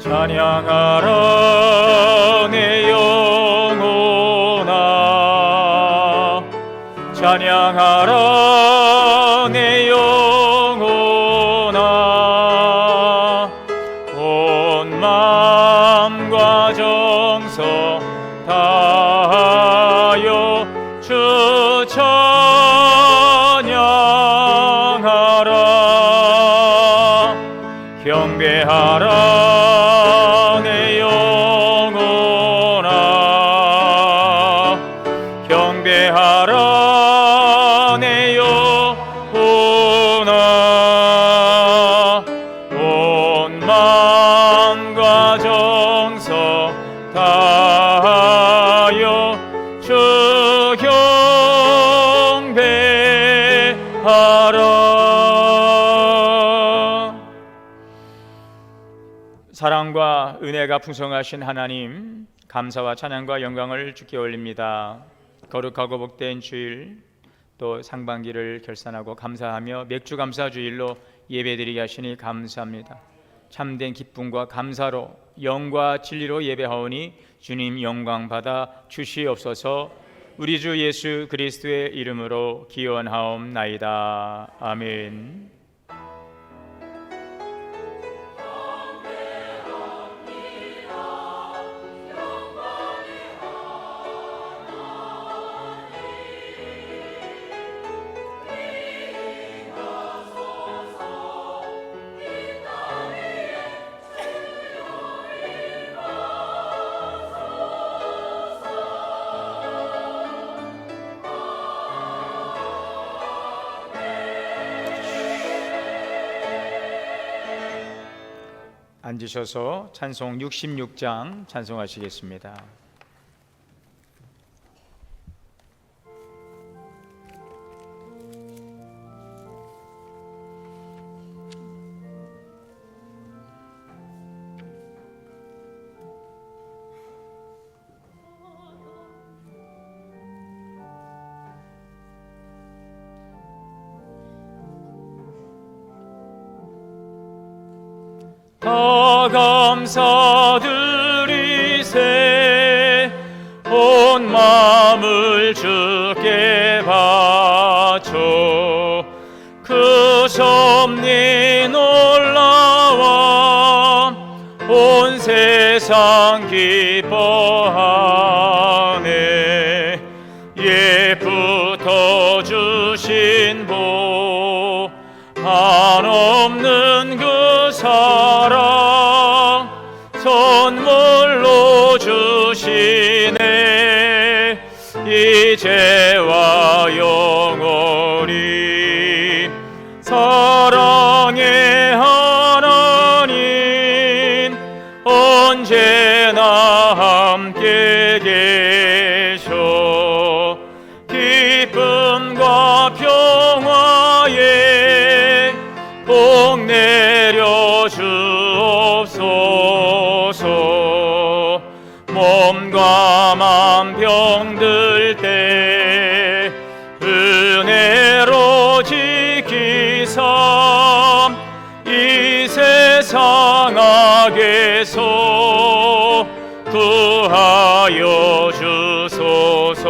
찬양하라 내 영혼아, 찬양하라 내 영혼아. 온 마음과 정성 다하여 주 찬양하라. 경배하라 내 영혼아, 경배하라 내 영혼아. 온 마음과 정성 다하여 주 경배하라. 사랑과 은혜가 풍성하신 하나님, 감사와 찬양과 영광을 주께 올립니다. 거룩하고 복된 주일, 또 상반기를 결산하고 감사하며 맥주 감사 주일로 예배드리게 하시니 감사합니다. 참된 기쁨과 감사로 영과 진리로 예배하오니 주님 영광 받아 주시옵소서. 우리 주 예수 그리스도의 이름으로 기원하옵나이다. 아멘. 앉으셔서 찬송 66장 찬송하시겠습니다. 다 감사드리세. 온 마음을 주께 바쳐 그 섭리 놀라워 온 세상 기뻐하네. 옛부터 주신 복 한없는 그 사랑 선물로 주시네. 이제와 영원히 사랑의 하나님 언제나 함께 계셔. 기쁨과 평화에 복 내려 주옵소서. 몸과 맘 병들 때 은혜로 지키사 이 세상 악에서 구하여 주소서.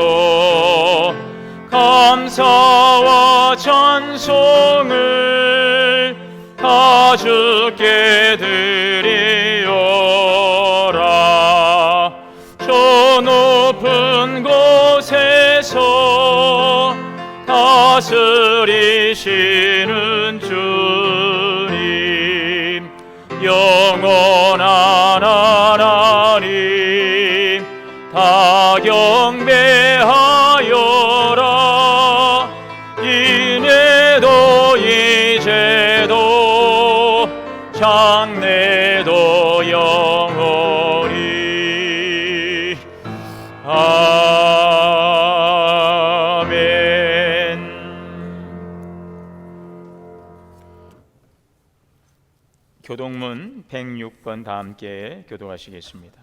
감사와 찬송을 다 주께 드리오라. 저 높은 곳에서 다스리시는 주님, 영원한 하나님 다 경배하여라. 이내도 이제도 장래도 영원히 아멘. 교동문 106번 다 함께 교도하시겠습니다.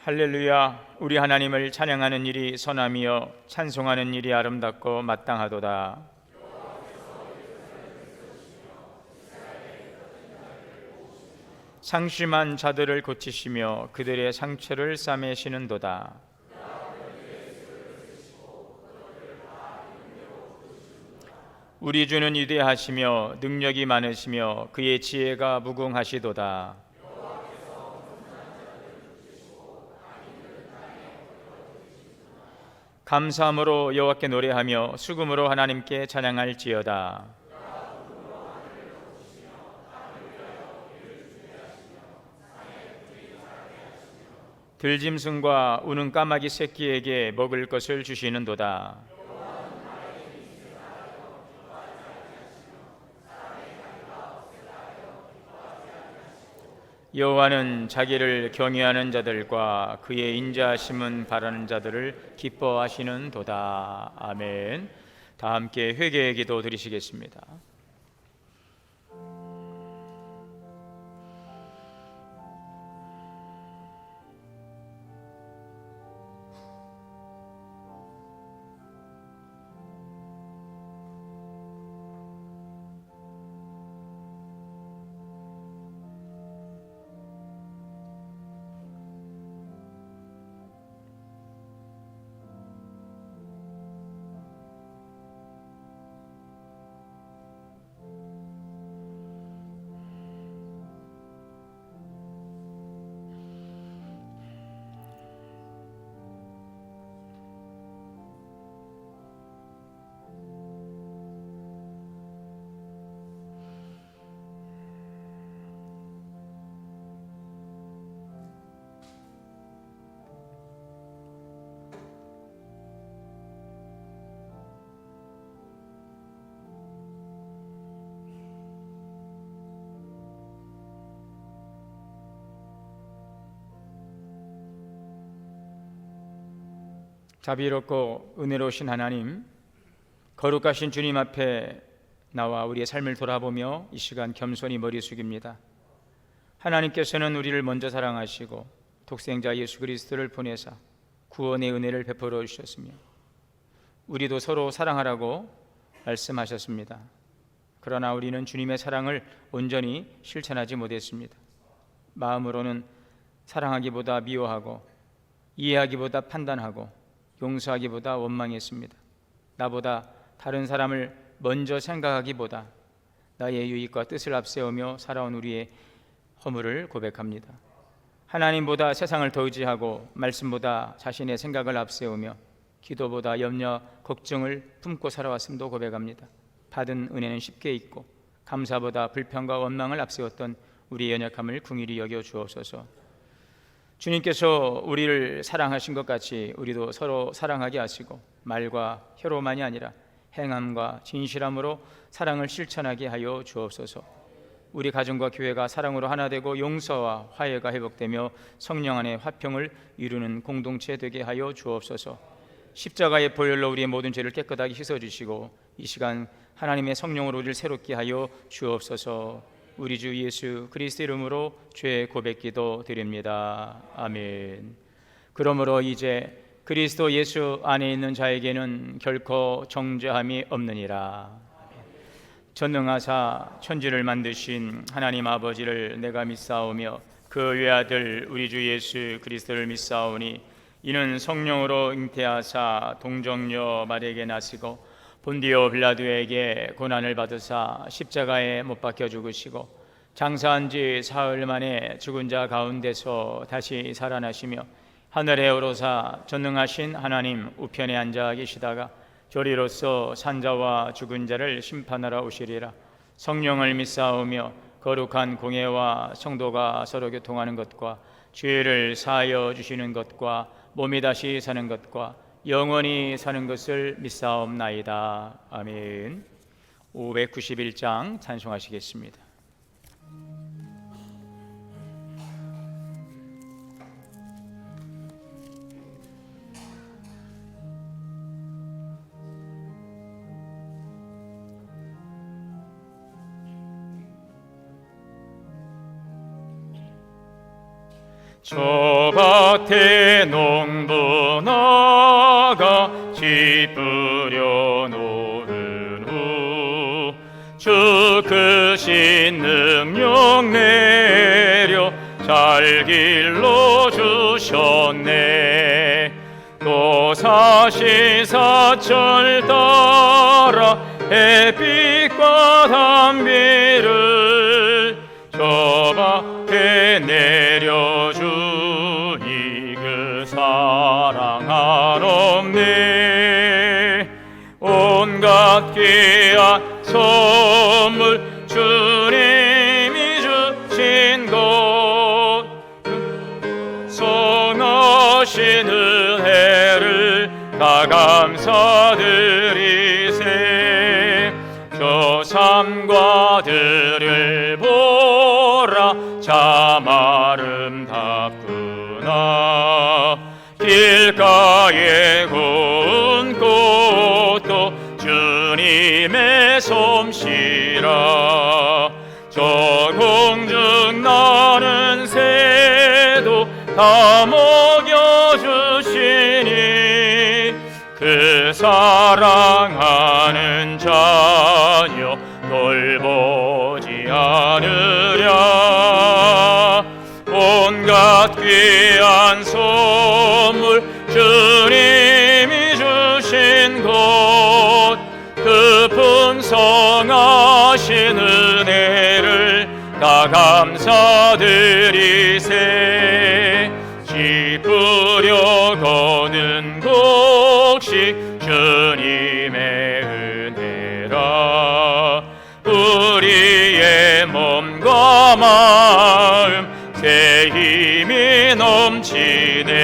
할렐루야. 우리 하나님을 찬양하는 일이 선함이요 찬송하는 일이 아름답고 마땅하도다. 상심한 자들을 고치시며 그들의 상처를 싸매시는도다. 우리 주는 위대하시며 능력이 많으시며 그의 지혜가 무궁하시도다. 감사함으로 여호와께 노래하며 수금으로 하나님께 찬양할지어다. 들짐승과 우는 까마귀 새끼에게 먹을 것을 주시는도다. 여호와는 자기를 경외하는 자들과 그의 인자하심은 바라는 자들을 기뻐하시는도다. 아멘. 다 함께 회개의 기도 드리시겠습니다. 자비롭고 은혜로우신 하나님, 거룩하신 주님 앞에 나와 우리의 삶을 돌아보며 이 시간 겸손히 머리 숙입니다. 하나님께서는 우리를 먼저 사랑하시고 독생자 예수 그리스도를 보내사 구원의 은혜를 베풀어 주셨으며 우리도 서로 사랑하라고 말씀하셨습니다. 그러나 우리는 주님의 사랑을 온전히 실천하지 못했습니다. 마음으로는 사랑하기보다 미워하고 이해하기보다 판단하고 용서하기보다 원망했습니다. 나보다 다른 사람을 먼저 생각하기보다 나의 유익과 뜻을 앞세우며 살아온 우리의 허물을 고백합니다. 하나님보다 세상을 더 의지하고 말씀보다 자신의 생각을 앞세우며 기도보다 염려, 걱정을 품고 살아왔음도 고백합니다. 받은 은혜는 쉽게 잊고 감사보다 불평과 원망을 앞세웠던 우리의 연약함을 긍휼히 여겨 주옵소서. 주님께서 우리를 사랑하신 것 같이 우리도 서로 사랑하게 하시고 말과 혀로만이 아니라 행함과 진실함으로 사랑을 실천하게 하여 주옵소서. 우리 가정과 교회가 사랑으로 하나 되고 용서와 화해가 회복되며 성령 안에 화평을 이루는 공동체 되게 하여 주옵소서. 십자가의 보혈로 우리의 모든 죄를 깨끗하게 씻어주시고 이 시간 하나님의 성령으로 우리를 새롭게 하여 주옵소서. 우리 주 예수 그리스도 이름으로 죄 고백기도 드립니다. 아멘. 그러므로 이제 그리스도 예수 안에 있는 자에게는 결코 정죄함이 없느니라. 전능하사 천지를 만드신 하나님 아버지를 내가 믿사오며 그 외아들 우리 주 예수 그리스도를 믿사오니 이는 성령으로 잉태하사 동정녀 마리아에게 나시고 본디오 빌라도에게 고난을 받으사 십자가에 못 박혀 죽으시고 장사한 지 사흘 만에 죽은 자 가운데서 다시 살아나시며 하늘에 오르사 전능하신 하나님 우편에 앉아 계시다가 조리로서 산자와 죽은 자를 심판하러 오시리라. 성령을 믿사오며 거룩한 공예와 성도가 서로 교통하는 것과 죄를 사하여 주시는 것과 몸이 다시 사는 것과 영원히 사는 것을 믿사옵나이다. 아멘. 591장 찬송하시겠습니다. 저 밭에 농부 나가 씨 뿌려 놓은 후 주 크신 능력 내려 잘 길로 주셨네. 또 사시사철 따라 햇빛과 담비를 저 밖에 내려주니 그 사랑 한없네. 온갖 귀한 선물 주님이 주신 것 선하신 은혜를 다 감사드리세. 저 삶과 들을 보라 참 아름답구나. 길가에 고운 꽃도 주님의 솜씨라. 저 공중 나는 새도 다 먹여주시니 그 사랑하는 자녀 돌보지 않으랴. 온갖 귀한 선물 주님이 주신 것 그 풍성하신 은혜를 다 감사드리세. 씨 뿌려 거둔 곡식 주님의 은혜라. 우리의 몸과 마음 새 힘이 넘치네.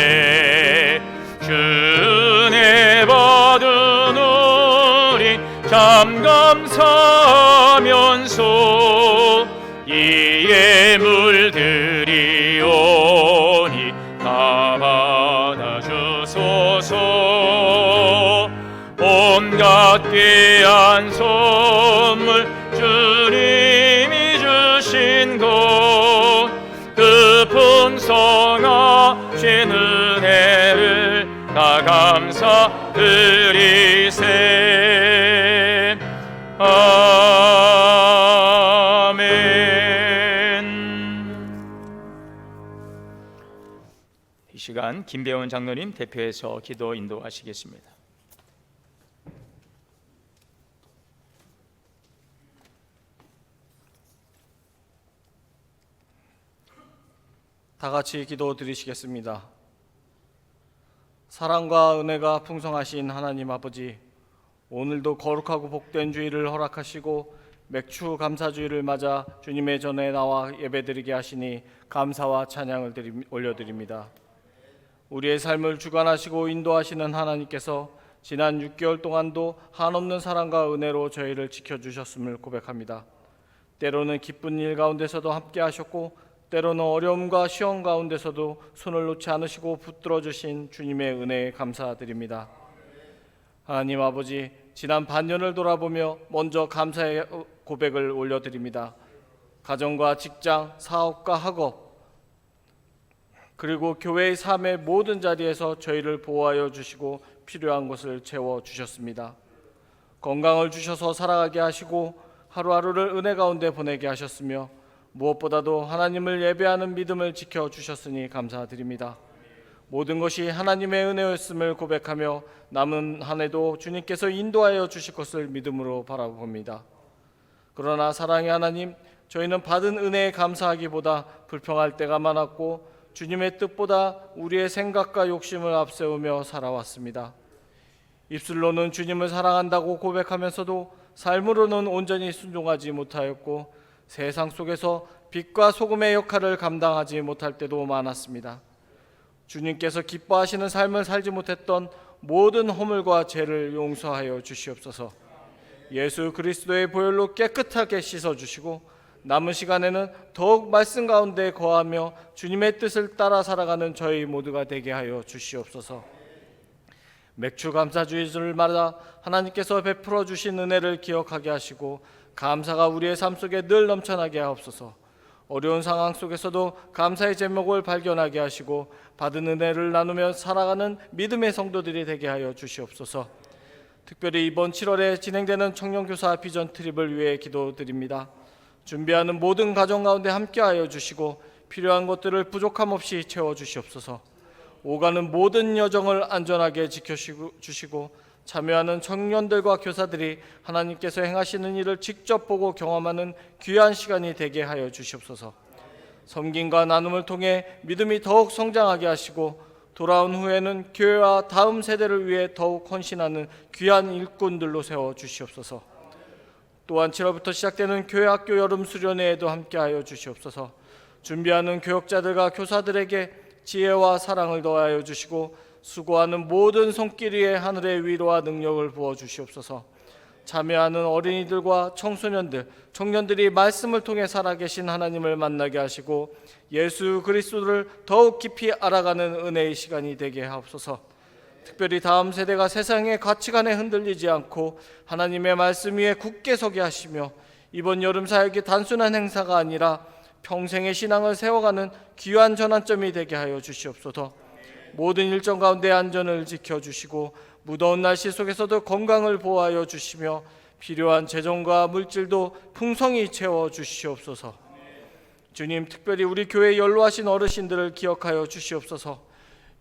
주 은혜 받은 우리 참 감사하면서 이에 물들이오니 다 받아주소서. 온갖 귀한 선물 주님이 주신 것 그 풍성하신 은혜를 다 감사드리세. 이 시간 김배원 장로님 대표해서 기도 인도하시겠습니다. 다 같이 기도 드리시겠습니다. 사랑과 은혜가 풍성하신 하나님 아버지, 오늘도 거룩하고 복된 주일을 허락하시고 맥주 감사주일을 맞아 주님의 전에 나와 예배드리게 하시니 감사와 찬양을 올려드립니다. 우리의 삶을 주관하시고 인도하시는 하나님께서 지난 6개월 동안도 한없는 사랑과 은혜로 저희를 지켜주셨음을 고백합니다. 때로는 기쁜 일 가운데서도 함께 하셨고 때로는 어려움과 시험 가운데서도 손을 놓지 않으시고 붙들어 주신 주님의 은혜에 감사드립니다. 하나님 아버지, 지난 반년을 돌아보며 먼저 감사의 고백을 올려드립니다. 가정과 직장, 사업과 학업, 그리고 교회의 삶의 모든 자리에서 저희를 보호하여 주시고 필요한 것을 채워주셨습니다. 건강을 주셔서 살아가게 하시고 하루하루를 은혜 가운데 보내게 하셨으며 무엇보다도 하나님을 예배하는 믿음을 지켜주셨으니 감사드립니다. 모든 것이 하나님의 은혜였음을 고백하며 남은 한 해도 주님께서 인도하여 주실 것을 믿음으로 바라봅니다. 그러나 사랑의 하나님, 저희는 받은 은혜에 감사하기보다 불평할 때가 많았고 주님의 뜻보다 우리의 생각과 욕심을 앞세우며 살아왔습니다. 입술로는 주님을 사랑한다고 고백하면서도 삶으로는 온전히 순종하지 못하였고 세상 속에서 빛과 소금의 역할을 감당하지 못할 때도 많았습니다. 주님께서 기뻐하시는 삶을 살지 못했던 모든 허물과 죄를 용서하여 주시옵소서. 예수 그리스도의 보혈로 깨끗하게 씻어주시고 남은 시간에는 더욱 말씀 가운데 거하며 주님의 뜻을 따라 살아가는 저희 모두가 되게 하여 주시옵소서. 맥주 감사주일마다 하나님께서 베풀어 주신 은혜를 기억하게 하시고 감사가 우리의 삶 속에 늘 넘쳐나게 하옵소서. 어려운 상황 속에서도 감사의 제목을 발견하게 하시고 받은 은혜를 나누며 살아가는 믿음의 성도들이 되게 하여 주시옵소서. 특별히 이번 7월에 진행되는 청년교사 비전 트립을 위해 기도드립니다. 준비하는 모든 가정 가운데 함께하여 주시고 필요한 것들을 부족함 없이 채워 주시옵소서. 오가는 모든 여정을 안전하게 지켜주시고 참여하는 청년들과 교사들이 하나님께서 행하시는 일을 직접 보고 경험하는 귀한 시간이 되게 하여 주시옵소서. 섬김과 나눔을 통해 믿음이 더욱 성장하게 하시고 돌아온 후에는 교회와 다음 세대를 위해 더욱 헌신하는 귀한 일꾼들로 세워 주시옵소서. 또한 7월부터 시작되는 교회 학교 여름 수련회에도 함께하여 주시옵소서. 준비하는 교역자들과 교사들에게 지혜와 사랑을 더하여 주시고 수고하는 모든 손길 위에 하늘의 위로와 능력을 부어 주시옵소서. 참여하는 어린이들과 청소년들, 청년들이 말씀을 통해 살아계신 하나님을 만나게 하시고 예수 그리스도를 더욱 깊이 알아가는 은혜의 시간이 되게 하옵소서. 특별히 다음 세대가 세상의 가치관에 흔들리지 않고 하나님의 말씀 위에 굳게 서게 하시며 이번 여름 사역이 단순한 행사가 아니라 평생의 신앙을 세워가는 귀한 전환점이 되게 하여 주시옵소서. 모든 일정 가운데 안전을 지켜주시고 무더운 날씨 속에서도 건강을 보호하여 주시며 필요한 재정과 물질도 풍성히 채워 주시옵소서. 주님, 특별히 우리 교회 연로하신 어르신들을 기억하여 주시옵소서.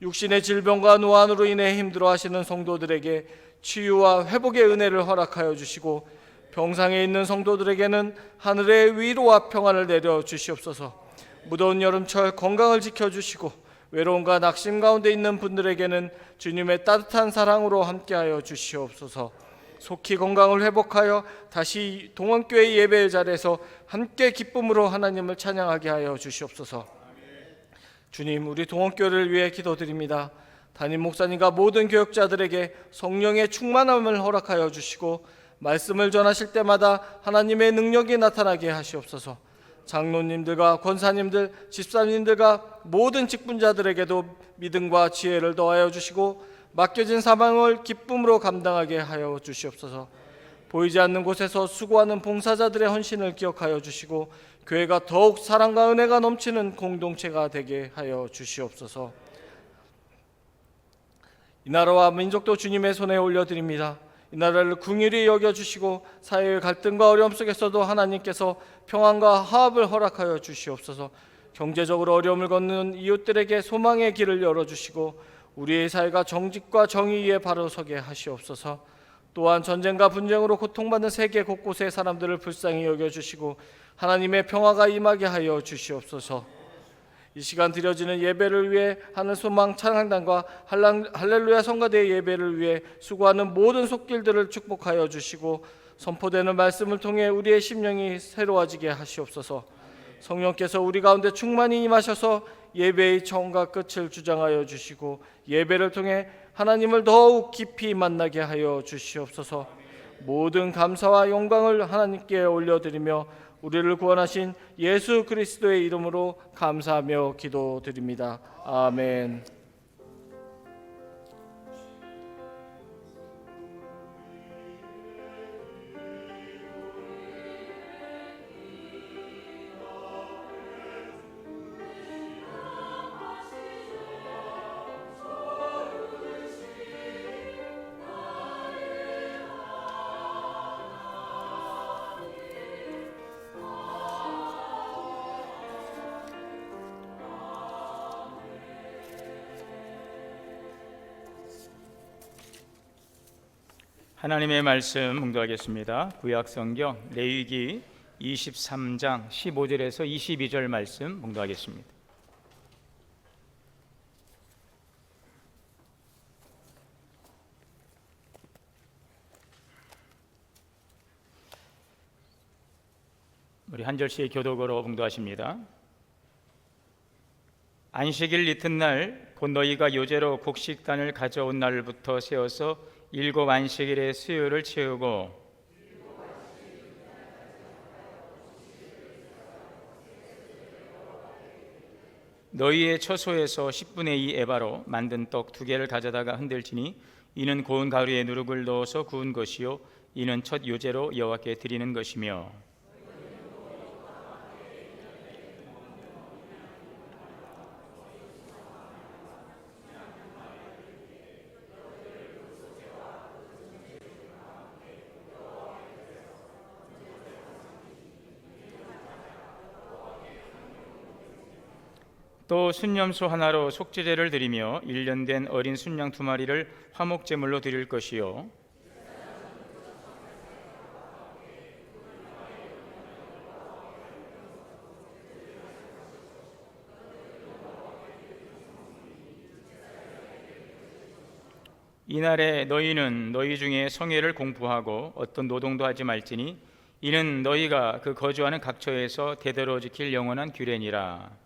육신의 질병과 노안으로 인해 힘들어하시는 성도들에게 치유와 회복의 은혜를 허락하여 주시고 병상에 있는 성도들에게는 하늘의 위로와 평안을 내려 주시옵소서. 무더운 여름철 건강을 지켜주시고 외로움과 낙심 가운데 있는 분들에게는 주님의 따뜻한 사랑으로 함께하여 주시옵소서. 속히 건강을 회복하여 다시 동원교회 예배의 자리에서 함께 기쁨으로 하나님을 찬양하게 하여 주시옵소서. 주님, 우리 동원교회를 위해 기도드립니다. 담임 목사님과 모든 교역자들에게 성령의 충만함을 허락하여 주시고 말씀을 전하실 때마다 하나님의 능력이 나타나게 하시옵소서. 장로님들과 권사님들, 집사님들과 모든 직분자들에게도 믿음과 지혜를 더하여 주시고 맡겨진 사명을 기쁨으로 감당하게 하여 주시옵소서. 보이지 않는 곳에서 수고하는 봉사자들의 헌신을 기억하여 주시고 교회가 더욱 사랑과 은혜가 넘치는 공동체가 되게 하여 주시옵소서. 이 나라와 민족도 주님의 손에 올려드립니다. 이 나라를 긍휼히 여겨주시고 사회의 갈등과 어려움 속에서도 하나님께서 평안과 화합을 허락하여 주시옵소서. 경제적으로 어려움을 겪는 이웃들에게 소망의 길을 열어주시고 우리의 사회가 정직과 정의 위에 바로 서게 하시옵소서. 또한 전쟁과 분쟁으로 고통받는 세계 곳곳의 사람들을 불쌍히 여겨주시고 하나님의 평화가 임하게 하여 주시옵소서. 이 시간 드려지는 예배를 위해 하는 소망 찬양단과 할렐루야 성가대의 예배를 위해 수고하는 모든 손길들을 축복하여 주시고 선포되는 말씀을 통해 우리의 심령이 새로워지게 하시옵소서. 성령께서 우리 가운데 충만히 임하셔서 예배의 처음과 끝을 주장하여 주시고 예배를 통해 하나님을 더욱 깊이 만나게 하여 주시옵소서. 모든 감사와 영광을 하나님께 올려드리며 우리를 구원하신 예수 그리스도의 이름으로 감사하며 기도드립니다. 아멘. 하나님의 말씀 묵도하겠습니다. 구약성경 레위기 23장 15절에서 22절 말씀 묵도하겠습니다. 우리 한 절씩 교독으로 묵도하십니다. 안식일 이튿날 곧 너희가 요제로 곡식단을 가져온 날부터 세어서 7 안식일의 수요를 채우고 너희의 처소에서 10분의 2 에바로 만든 떡 2개를 가져다가 흔들지니 이는 고운 가루에 누룩을 넣어서 구운 것이요 이는 첫 요제로 여호와께 드리는 것이며 또 순념소 하나로 속죄제를 드리며 1년 된 어린 순양 2마리를 화목제물로 드릴 것이요 이날에 너희는 너희 중에 성회를 공부하고 어떤 노동도 하지 말지니 이는 너희가 그 거주하는 각처에서 대대로 지킬 영원한 규례니라.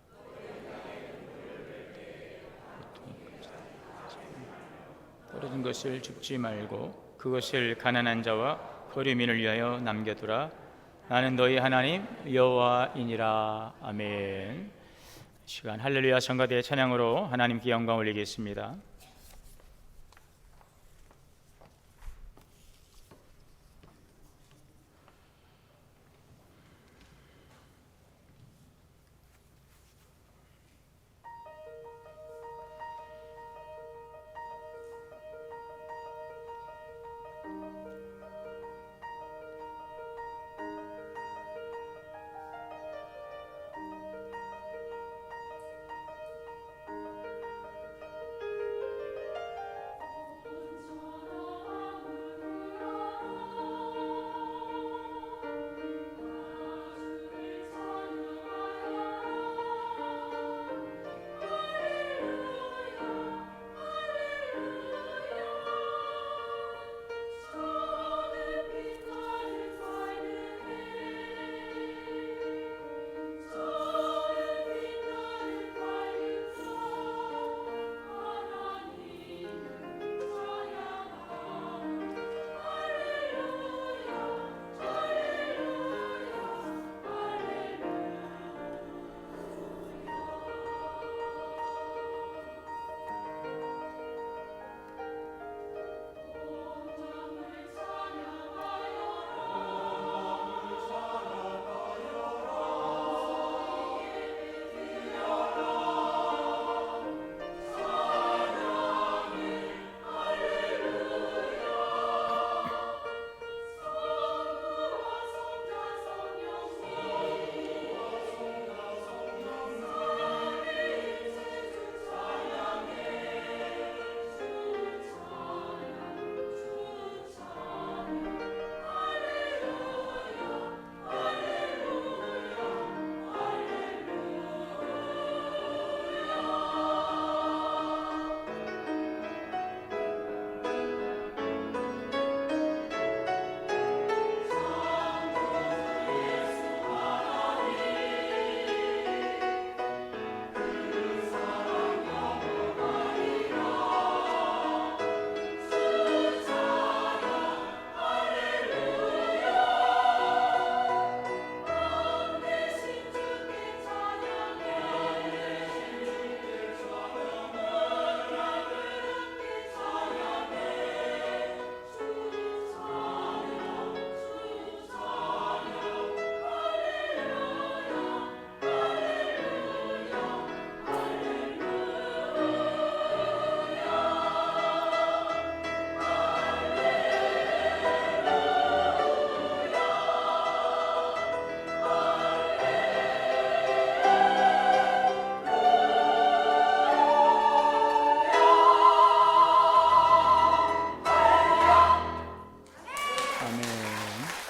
떨어진 것을 줍지 말고 그것을 가난한 자와 거류민을 위하여 남겨두라. 나는 너희 하나님 여호와이니라. 아멘. 시간 할렐루야 성가대의 찬양으로 하나님께 영광 올리겠습니다.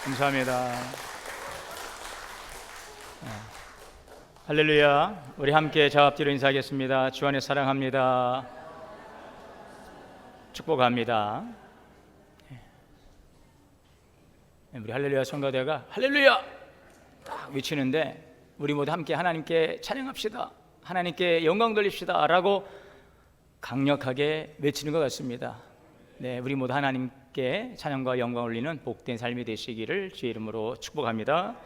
감사합니다. 할렐루야. 우리 함께 자업지로 인사하겠습니다. 주 안에 사랑합니다. 축복합니다. 우리 할렐루야 성가대가 할렐루야 딱 외치는데 우리 모두 함께 하나님께 찬양합시다, 하나님께 영광 돌립시다 라고 강력하게 외치는 것 같습니다. 네, 우리 모두 하나님께 찬양과 영광 올리는 복된 삶이 되시기를 주의 이름으로 축복합니다.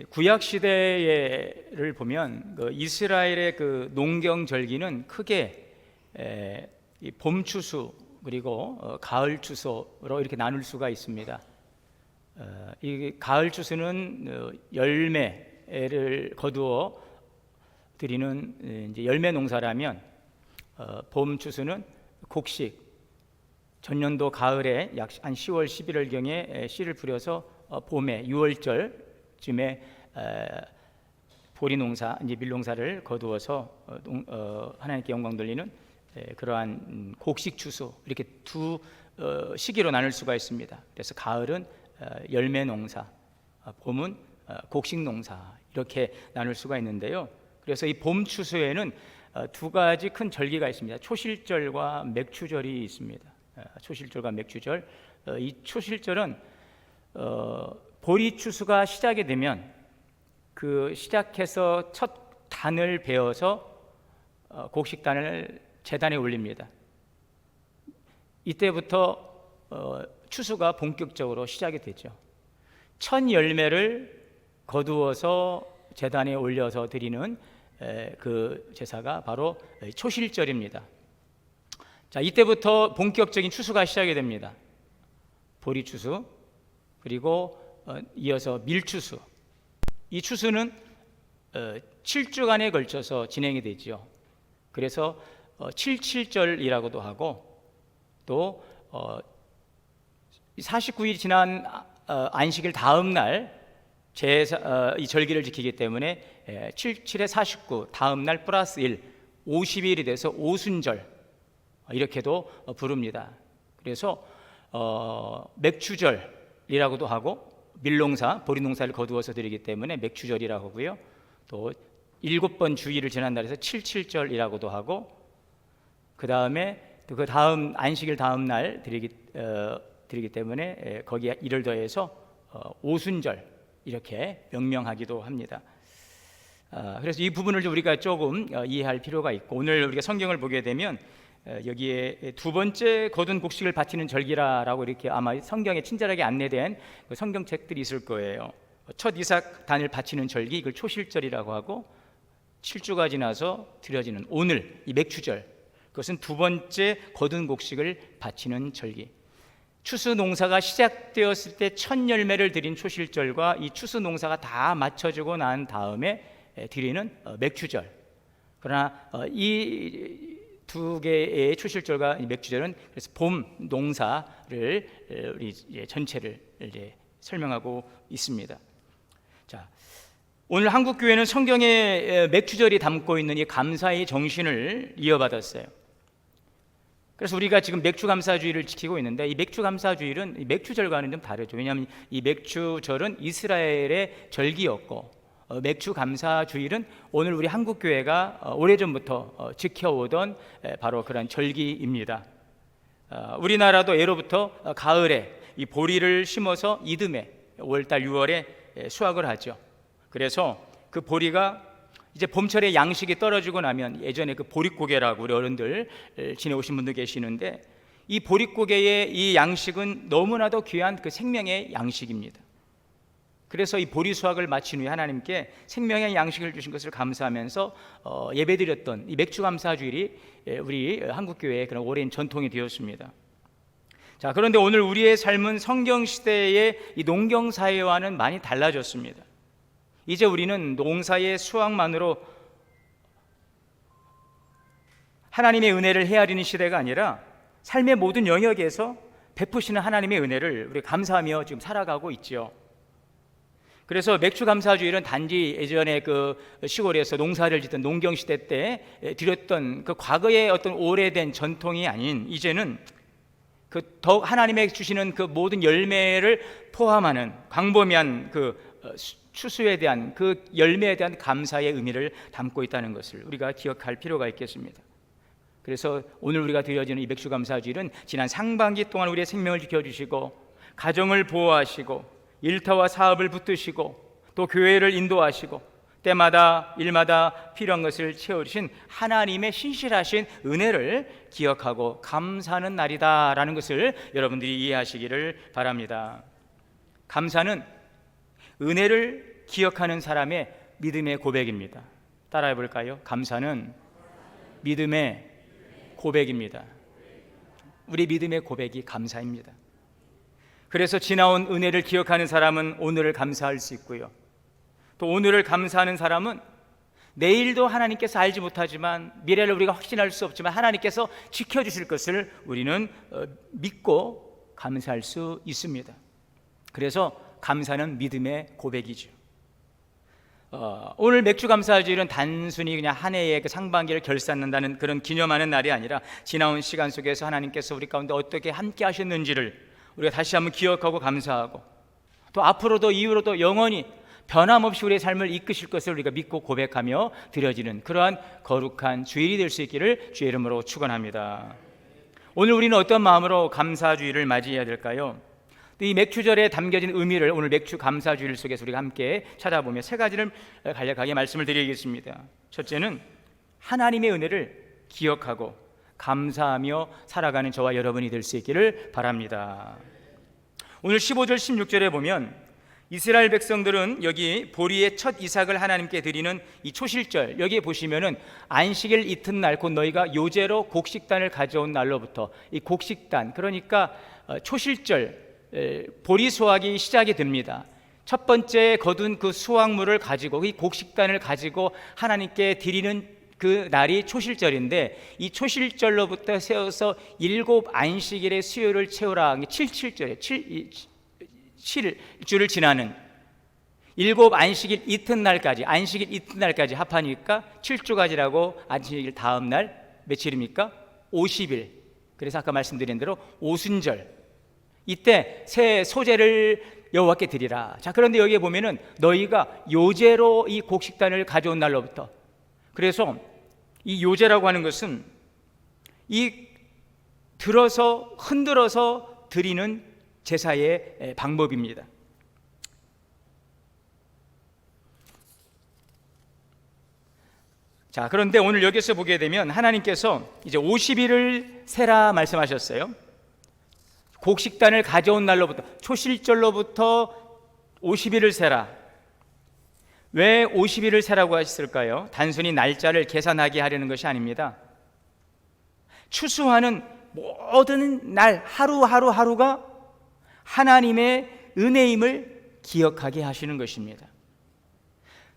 구약 시대를 보면 그 이스라엘의 그 농경 절기는 크게 봄 추수 그리고 가을 추수로 이렇게 나눌 수가 있습니다. 이 가을 추수는 열매를 거두어 드리는 이제 열매 농사라면 봄 추수는 곡식, 전년도 가을에 약 한 10월 11월 경에 씨를 뿌려서 봄에 6월절쯤에 보리 농사, 이제 밀농사를 거두어서 하나님께 영광 돌리는 그러한 곡식 추수, 이렇게 두 시기로 나눌 수가 있습니다. 그래서 가을은 열매 농사, 봄은 곡식 농사, 이렇게 나눌 수가 있는데요. 그래서 이 봄 추수에는 두 가지 큰 절기가 있습니다. 초실절과 맥추절이 있습니다. 초실절과 맥추절. 이 초실절은 보리 추수가 시작이 되면 그 시작해서 첫 단을 베어서 곡식단을 제단에 올립니다. 이때부터 추수가 본격적으로 시작이 되죠. 첫 열매를 거두어서 제단에 올려서 드리는 그 제사가 바로 초실절입니다. 자, 이때부터 본격적인 추수가 시작이 됩니다. 보리 추수, 그리고 이어서 밀추수. 이 추수는 7주간에 걸쳐서 진행이 되죠. 그래서 77절이라고도 하고, 또 49일 지난 안식일 다음 날 이 절기를 지키기 때문에 77에 49 다음 날 플러스 1 50일이 돼서 오순절, 이렇게도 부릅니다. 그래서 맥추절이라고도 하고, 밀농사, 보리농사를 거두어서 드리기 때문에 맥추절이라고 하고요. 또 7번 주일을 지난 날에서 77절이라고도 하고, 그 다음에 그 다음 안식일 다음 날 드리기 때문에 거기에 일을 더해서 오순절, 이렇게 명명하기도 합니다. 그래서 이 부분을 우리가 조금 이해할 필요가 있고, 오늘 우리가 성경을 보게 되면 여기에 두 번째 거둔 곡식을 바치는 절기라고 이렇게 아마 성경에 친절하게 안내된 그 성경책들이 있을 거예요. 첫 이삭단을 바치는 절기, 이걸 초실절이라고 하고, 7주가 지나서 드려지는 오늘 이 맥추절, 그것은 두 번째 거둔 곡식을 바치는 절기. 추수 농사가 시작되었을 때 첫 열매를 드린 초실절과 이 추수 농사가 다 마쳐지고 난 다음에 드리는 맥추절. 그러나 이 두 개의 초실절과 맥추절은 그래서 봄 농사를 우리 전체를 설명하고 있습니다. 자, 오늘 한국 교회는 성경의 맥추절이 담고 있는 이 감사의 정신을 이어받았어요. 그래서 우리가 지금 맥추감사주의를 지키고 있는데, 이 맥추감사주일은 맥추절과는 좀 다르죠. 왜냐하면 이 맥추절은 이스라엘의 절기였고, 맥추감사주일은 오늘 우리 한국교회가 오래전부터 지켜오던 바로 그런 절기입니다. 우리나라도 예로부터 가을에 이 보리를 심어서 이듬해 5월달 6월에 수확을 하죠. 그래서 그 보리가 이제 봄철에 양식이 떨어지고 나면, 예전에 그 보릿고개라고 우리 어른들 지내오신 분도 계시는데, 이 보릿고개의 이 양식은 너무나도 귀한 그 생명의 양식입니다. 그래서 이 보리 수확을 마친 후에 하나님께 생명의 양식을 주신 것을 감사하면서 예배드렸던 이 맥추감사주일이 우리 한국교회의 그런 오랜 전통이 되었습니다. 자, 그런데 오늘 우리의 삶은 성경시대의 이 농경사회와는 많이 달라졌습니다. 이제 우리는 농사의 수확만으로 하나님의 은혜를 헤아리는 시대가 아니라 삶의 모든 영역에서 베푸시는 하나님의 은혜를 우리 감사하며 지금 살아가고 있죠. 그래서 맥추감사주일은 단지 예전에 그 시골에서 농사를 짓던 농경시대 때 드렸던 그 과거의 어떤 오래된 전통이 아닌, 이제는 그 더욱 하나님의 주시는 그 모든 열매를 포함하는 광범위한 그 추수에 대한 그 열매에 대한 감사의 의미를 담고 있다는 것을 우리가 기억할 필요가 있겠습니다. 그래서 오늘 우리가 드려지는 이 맥추감사주일은 지난 상반기 동안 우리의 생명을 지켜주시고, 가정을 보호하시고, 일터와 사업을 붙드시고, 또 교회를 인도하시고, 때마다 일마다 필요한 것을 채워주신 하나님의 신실하신 은혜를 기억하고 감사하는 날이다라는 것을 여러분들이 이해하시기를 바랍니다. 감사는 은혜를 기억하는 사람의 믿음의 고백입니다. 따라해 볼까요? 감사는 믿음의 고백입니다. 우리 믿음의 고백이 감사입니다. 그래서 지나온 은혜를 기억하는 사람은 오늘을 감사할 수 있고요, 또 오늘을 감사하는 사람은 내일도 하나님께서 알지 못하지만, 미래를 우리가 확신할 수 없지만 하나님께서 지켜주실 것을 우리는 믿고 감사할 수 있습니다. 그래서 감사는 믿음의 고백이죠. 오늘 맥주 감사주일은 단순히 그냥 한 해의 그 상반기를 결산한다는 그런 기념하는 날이 아니라 지나온 시간 속에서 하나님께서 우리 가운데 어떻게 함께 하셨는지를 우리가 다시 한번 기억하고 감사하고, 또 앞으로도 이후로도 영원히 변함없이 우리의 삶을 이끄실 것을 우리가 믿고 고백하며 드려지는 그러한 거룩한 주일이 될 수 있기를 주의 이름으로 축원합니다. 오늘 우리는 어떤 마음으로 감사주일을 맞이해야 될까요? 이 맥주절에 담겨진 의미를 오늘 맥주 감사주일 속에서 우리가 함께 찾아보며 세 가지를 간략하게 말씀을 드리겠습니다. 첫째는 하나님의 은혜를 기억하고 감사하며 살아가는 저와 여러분이 될 수 있기를 바랍니다. 오늘 15절 16절에 보면 이스라엘 백성들은 여기 보리의 첫 이삭을 하나님께 드리는 이 초실절, 여기에 보시면은 안식일 이튿날 곧 너희가 요제로 곡식단을 가져온 날로부터 이 곡식단, 그러니까 초실절 보리 수확이 시작이 됩니다. 첫 번째 거둔 그 수확물을 가지고 이 곡식단을 가지고 하나님께 드리는 그 날이 초실절인데, 이 초실절로부터 세워서 7 안식일의 수요를 채우라. 7.7절에 7주를 지나는 7 안식일 이튿날까지, 안식일 이튿날까지 합하니까 7주까지라고, 안식일 다음 날 며칠입니까? 50일. 그래서 아까 말씀드린 대로 오순절, 이때 새 소재를 여호와께 드리라. 자, 그런데 여기에 보면은 너희가 요제로 이 곡식단을 가져온 날로부터, 그래서 이 요제라고 하는 것은 이 들어서 흔들어서 드리는 제사의 방법입니다. 자, 그런데 오늘 여기서 보게 되면 하나님께서 이제 50일을 세라 말씀하셨어요. 곡식단을 가져온 날로부터, 초실절로부터 50일을 세라. 왜 50일을 세라고 하셨을까요? 단순히 날짜를 계산하게 하려는 것이 아닙니다. 추수하는 모든 날 하루하루가 하나님의 은혜임을 기억하게 하시는 것입니다.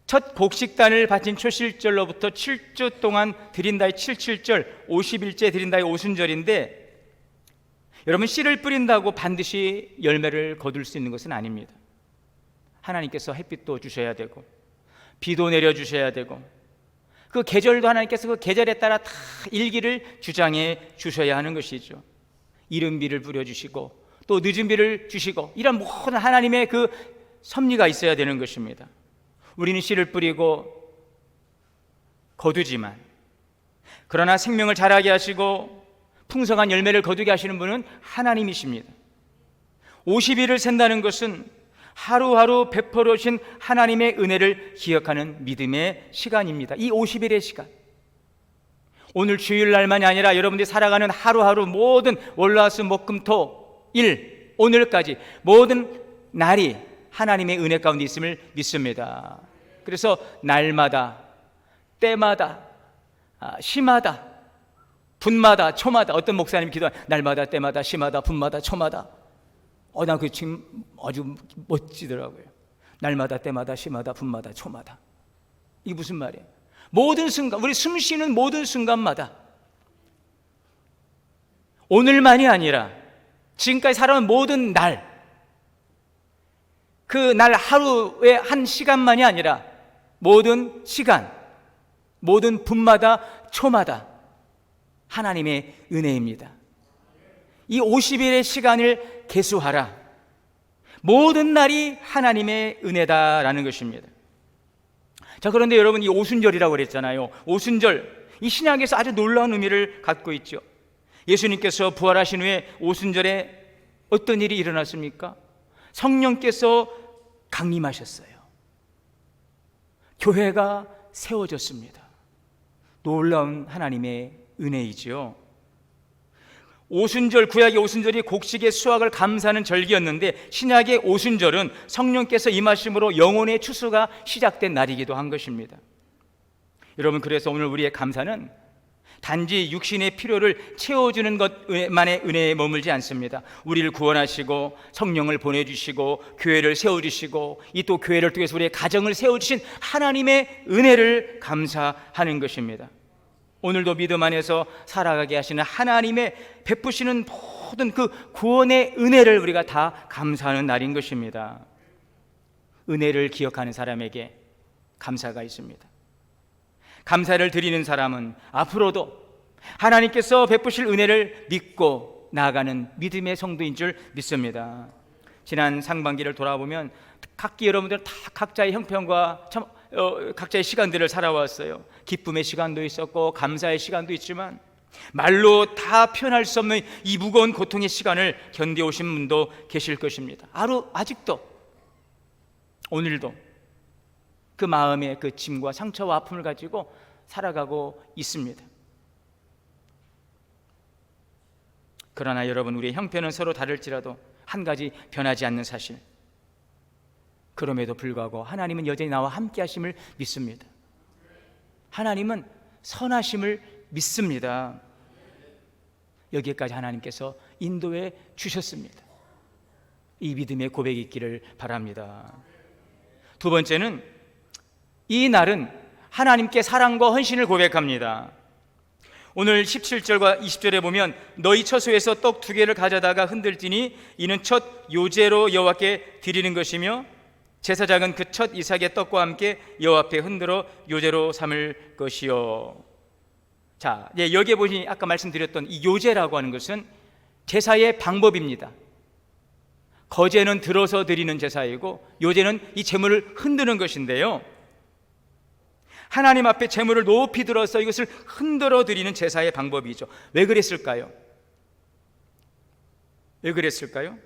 첫 곡식단을 바친 초실절로부터 7주 동안 드린다의 7.7절, 50일째 드린다의 오순절인데, 여러분, 씨를 뿌린다고 반드시 열매를 거둘 수 있는 것은 아닙니다. 하나님께서 햇빛도 주셔야 되고 비도 내려주셔야 되고, 그 계절도 하나님께서 그 계절에 따라 다 일기를 주장해 주셔야 하는 것이죠. 이른 비를 뿌려주시고 또 늦은 비를 주시고, 이런 모든 하나님의 그 섭리가 있어야 되는 것입니다. 우리는 씨를 뿌리고 거두지만, 그러나 생명을 자라게 하시고 풍성한 열매를 거두게 하시는 분은 하나님이십니다. 50일을 센다는 것은 하루하루 베풀어 주신 하나님의 은혜를 기억하는 믿음의 시간입니다. 이 50일의 시간, 오늘 주일날만이 아니라 여러분들이 살아가는 하루하루 모든 월화수목금토일 오늘까지 모든 날이 하나님의 은혜 가운데 있음을 믿습니다. 그래서 날마다, 때마다, 시마다, 분마다, 초마다, 어떤 목사님이 기도한 날마다, 때마다, 시마다, 분마다, 초마다, 나 그 지금 아주 멋지더라고요. 날마다, 때마다, 시마다, 분마다, 초마다. 이게 무슨 말이에요? 모든 순간, 우리 숨 쉬는 모든 순간마다, 오늘만이 아니라 지금까지 살아온 모든 날, 그 날 하루의 한 시간만이 아니라 모든 시간, 모든 분마다, 초마다 하나님의 은혜입니다. 이 50일의 시간을 계수하라. 모든 날이 하나님의 은혜다라는 것입니다. 자, 그런데 여러분, 이 오순절이라고 그랬잖아요. 오순절, 이 신약에서 아주 놀라운 의미를 갖고 있죠. 예수님께서 부활하신 후에 오순절에 어떤 일이 일어났습니까? 성령께서 강림하셨어요. 교회가 세워졌습니다. 놀라운 하나님의 은혜이죠. 오순절, 구약의 오순절이 곡식의 수확을 감사하는 절기였는데, 신약의 오순절은 성령께서 임하심으로 영혼의 추수가 시작된 날이기도 한 것입니다. 여러분, 그래서 오늘 우리의 감사는 단지 육신의 필요를 채워주는 것만의 은혜에 머물지 않습니다. 우리를 구원하시고 성령을 보내주시고 교회를 세워주시고, 이 또 교회를 통해서 우리의 가정을 세워주신 하나님의 은혜를 감사하는 것입니다. 오늘도 믿음 안에서 살아가게 하시는 하나님의 베푸시는 모든 그 구원의 은혜를 우리가 다 감사하는 날인 것입니다. 은혜를 기억하는 사람에게 감사가 있습니다. 감사를 드리는 사람은 앞으로도 하나님께서 베푸실 은혜를 믿고 나아가는 믿음의 성도인 줄 믿습니다. 지난 상반기를 돌아보면 각기 여러분들 다 각자의 형편과 각자의 시간들을 살아왔어요. 기쁨의 시간도 있었고 감사의 시간도 있지만 말로 다 표현할 수 없는 이 무거운 고통의 시간을 견뎌오신 분도 계실 것입니다. 아직도 오늘도 그 마음의 그 짐과 상처와 아픔을 가지고 살아가고 있습니다. 그러나 여러분, 우리의 형편은 서로 다를지라도 한 가지 변하지 않는 사실, 그럼에도 불구하고 하나님은 여전히 나와 함께 하심을 믿습니다. 하나님은 선하심을 믿습니다. 여기까지 하나님께서 인도해 주셨습니다. 이 믿음의 고백이 있기를 바랍니다. 두 번째는, 이 날은 하나님께 사랑과 헌신을 고백합니다. 오늘 17절과 20절에 보면 너희 처소에서 떡 2개를 가져다가 흔들지니 이는 첫 요제로 여호와께 드리는 것이며 제사장은 그 첫 이삭의 떡과 함께 여호와 앞에 흔들어 요제로 삼을 것이요. 자, 여기에 보니 아까 말씀드렸던 이 요제라고 하는 것은 제사의 방법입니다. 거제는 들어서 드리는 제사이고 요제는 이 제물을 흔드는 것인데요, 하나님 앞에 제물을 높이 들어서 이것을 흔들어 드리는 제사의 방법이죠. 왜 그랬을까요? 왜 그랬을까요?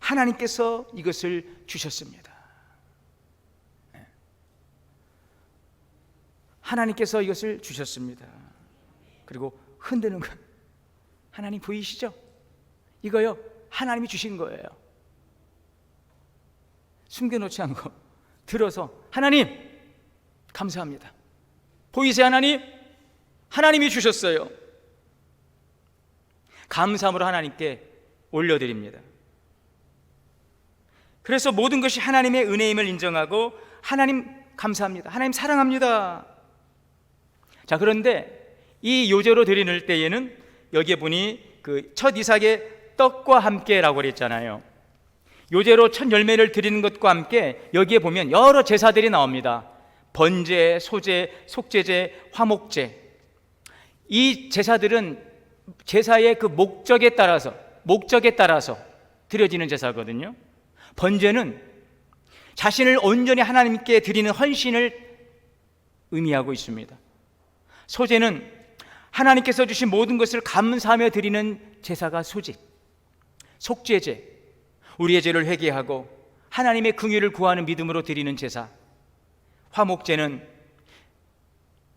하나님께서 이것을 주셨습니다. 하나님께서 이것을 주셨습니다. 그리고 흔드는 것, 하나님 보이시죠? 이거요, 하나님이 주신 거예요. 숨겨놓지 않고 들어서, 하나님 감사합니다. 보이세요? 하나님이 주셨어요. 감사함으로 하나님께 올려드립니다. 그래서 모든 것이 하나님의 은혜임을 인정하고, 하나님 감사합니다, 하나님 사랑합니다. 자, 그런데 이 요제로 드리는 때에는 여기에 보니 그 첫 이삭의 떡과 함께라고 그랬잖아요. 요제로 첫 열매를 드리는 것과 함께 여기에 보면 여러 제사들이 나옵니다. 번제, 소제, 속제제, 화목제. 이 제사들은 제사의 그 목적에 따라서 드려지는 제사거든요. 번제는 자신을 온전히 하나님께 드리는 헌신을 의미하고 있습니다. 소제는 하나님께서 주신 모든 것을 감사하며 드리는 제사가 소제. 속제제, 우리의 죄를 회개하고 하나님의 긍휼을 구하는 믿음으로 드리는 제사. 화목제는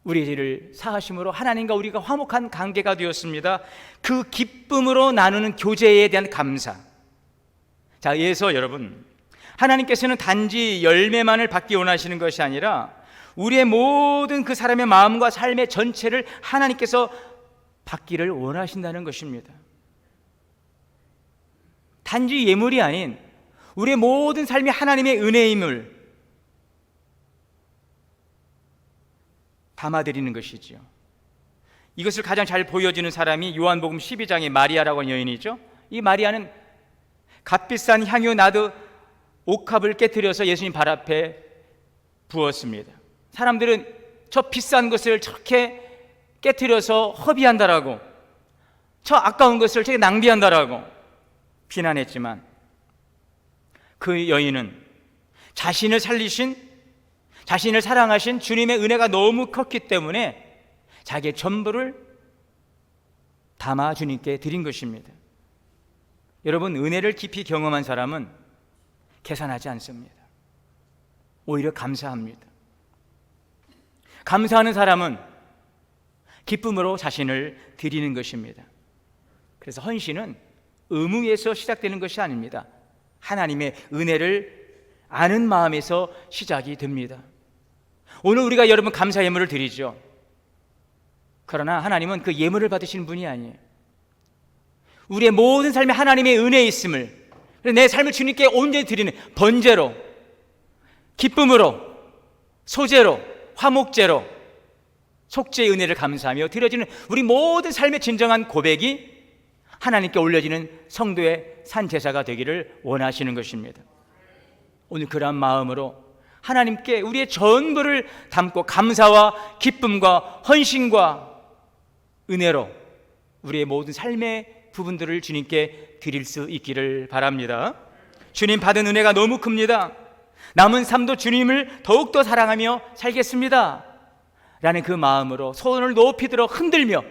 우리의 죄를 사하심으로 하나님과 우리가 화목한 관계가 되었습니다. 그 기쁨으로 나누는 교제에 대한 감사. 자, 이에서 여러분, 하나님께서는 단지 열매만을 받기 원하시는 것이 아니라 우리의 모든 그 사람의 마음과 삶의 전체를 하나님께서 받기를 원하신다는 것입니다. 단지 예물이 아닌 우리의 모든 삶이 하나님의 은혜임을 담아드리는 것이지요. 이것을 가장 잘 보여주는 사람이 요한복음 12장의 마리아라고 하는 여인이죠. 이 마리아는 값비싼 향유 나드 옥합을 깨뜨려서 예수님 발 앞에 부었습니다. 사람들은 저 비싼 것을 저렇게 깨뜨려서 허비한다라고, 저 아까운 것을 저렇게 낭비한다라고 비난했지만, 그 여인은 자신을 살리신, 자신을 사랑하신 주님의 은혜가 너무 컸기 때문에 자기의 전부를 담아 주님께 드린 것입니다. 여러분, 은혜를 깊이 경험한 사람은 계산하지 않습니다. 오히려 감사합니다. 감사하는 사람은 기쁨으로 자신을 드리는 것입니다. 그래서 헌신은 의무에서 시작되는 것이 아닙니다. 하나님의 은혜를 아는 마음에서 시작이 됩니다. 오늘 우리가 여러분 감사 예물을 드리죠. 그러나 하나님은 그 예물을 받으시는 분이 아니에요. 우리의 모든 삶에 하나님의 은혜에 있음을, 내 삶을 주님께 온전히 드리는 번제로, 기쁨으로, 소제로, 화목제로, 속죄의 은혜를 감사하며 드려지는 우리 모든 삶의 진정한 고백이 하나님께 올려지는 성도의 산제사가 되기를 원하시는 것입니다. 오늘 그러한 마음으로 하나님께 우리의 전부를 담고 감사와 기쁨과 헌신과 은혜로 우리의 모든 삶의 부분들을 주님께 드릴 수 있기를 바랍니다. 주님 받은 은혜가 너무 큽니다. 남은 삶도 주님을 더욱더 사랑하며 살겠습니다 라는 그 마음으로 손을 높이 들어 흔들며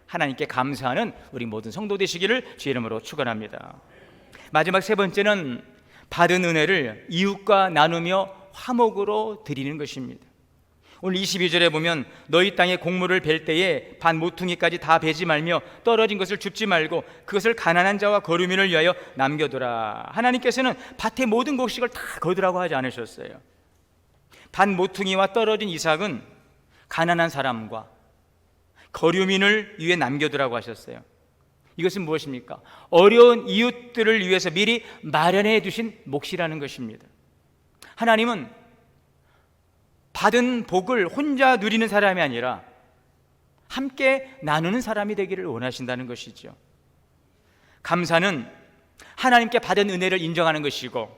하나님께 감사하는 우리 모든 성도 되시기를 주의 이름으로 축원합니다. 마지막 세 번째는 받은 은혜를 이웃과 나누며 화목으로 드리는 것입니다. 오늘 22절에 보면 너희 땅에 곡물을 벨 때에 반 모퉁이까지 다 베지 말며 떨어진 것을 줍지 말고 그것을 가난한 자와 거류민을 위하여 남겨두라. 하나님께서는 밭의 모든 곡식을 다 거두라고 하지 않으셨어요. 반 모퉁이와 떨어진 이삭은 가난한 사람과 거류민을 위해 남겨두라고 하셨어요. 이것은 무엇입니까? 어려운 이웃들을 위해서 미리 마련해 두신 몫이라는 것입니다. 하나님은 받은 복을 혼자 누리는 사람이 아니라 함께 나누는 사람이 되기를 원하신다는 것이죠. 감사는 하나님께 받은 은혜를 인정하는 것이고,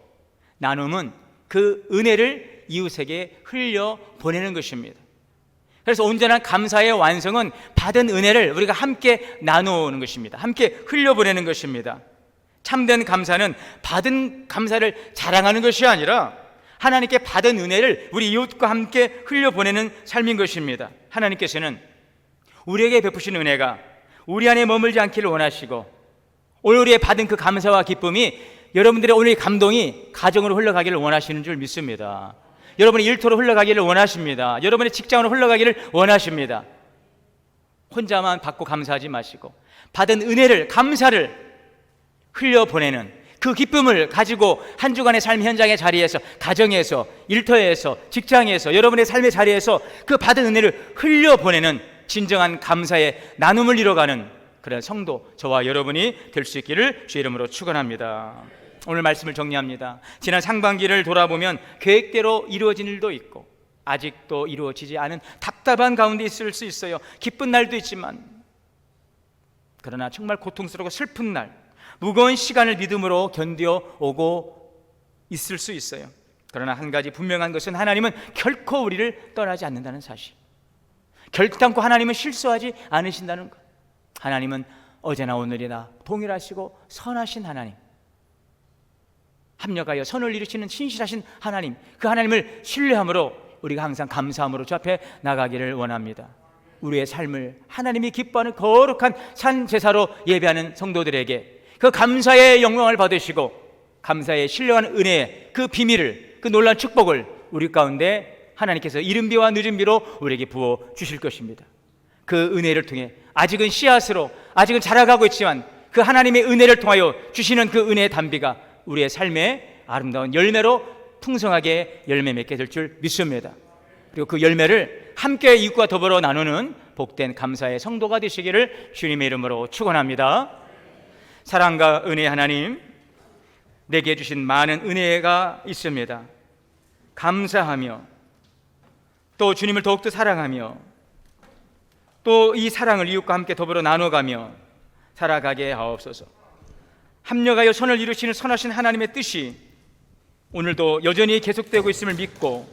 나눔은 그 은혜를 이웃에게 흘려 보내는 것입니다. 그래서 온전한 감사의 완성은 받은 은혜를 우리가 함께 나누는 것입니다. 함께 흘려보내는 것입니다. 참된 감사는 받은 감사를 자랑하는 것이 아니라 하나님께 받은 은혜를 우리 이웃과 함께 흘려보내는 삶인 것입니다. 하나님께서는 우리에게 베푸신 은혜가 우리 안에 머물지 않기를 원하시고, 오늘 우리의 받은 그 감사와 기쁨이 여러분들의 오늘의 감동이 가정으로 흘러가기를 원하시는 줄 믿습니다. 여러분의 일터로 흘러가기를 원하십니다. 여러분의 직장으로 흘러가기를 원하십니다. 혼자만 받고 감사하지 마시고 받은 은혜를, 감사를 흘려보내는 그 기쁨을 가지고 한 주간의 삶 현장의 자리에서, 가정에서, 일터에서, 직장에서, 여러분의 삶의 자리에서 그 받은 은혜를 흘려보내는 진정한 감사의 나눔을 이뤄가는 그런 성도, 저와 여러분이 될 수 있기를 주의 이름으로 축원합니다. 오늘 말씀을 정리합니다. 지난 상반기를 돌아보면 계획대로 이루어진 일도 있고 아직도 이루어지지 않은 답답한 가운데 있을 수 있어요. 기쁜 날도 있지만, 그러나 정말 고통스럽고 슬픈 날, 무거운 시간을 믿음으로 견뎌오고 있을 수 있어요. 그러나 한 가지 분명한 것은 하나님은 결코 우리를 떠나지 않는다는 사실, 결단코 하나님은 실수하지 않으신다는 것. 하나님은 어제나 오늘이나 동일하시고 선하신 하나님, 합력하여 선을 이루시는 신실하신 하나님, 그 하나님을 신뢰함으로 우리가 항상 감사함으로 주 앞에 나가기를 원합니다. 우리의 삶을 하나님이 기뻐하는 거룩한 산 제사로 예배하는 성도들에게 그 감사의 영광을 받으시고 감사의 신령한 은혜의 그 비밀을, 그 놀라운 축복을 우리 가운데 하나님께서 이른 비와 늦은 비로 우리에게 부어 주실 것입니다. 그 은혜를 통해 아직은 씨앗으로, 아직은 자라가고 있지만 그 하나님의 은혜를 통하여 주시는 그 은혜의 단비가 우리의 삶의 아름다운 열매로 풍성하게 열매 맺게 될 줄 믿습니다. 그리고 그 열매를 함께 이웃과 더불어 나누는 복된 감사의 성도가 되시기를 주님의 이름으로 축원합니다. 사랑과 은혜 하나님, 내게 주신 많은 은혜가 있습니다. 감사하며 또 주님을 더욱더 사랑하며 또 이 사랑을 이웃과 함께 더불어 나눠가며 살아가게 하옵소서. 합력하여 선을 이루시는 선하신 하나님의 뜻이 오늘도 여전히 계속되고 있음을 믿고,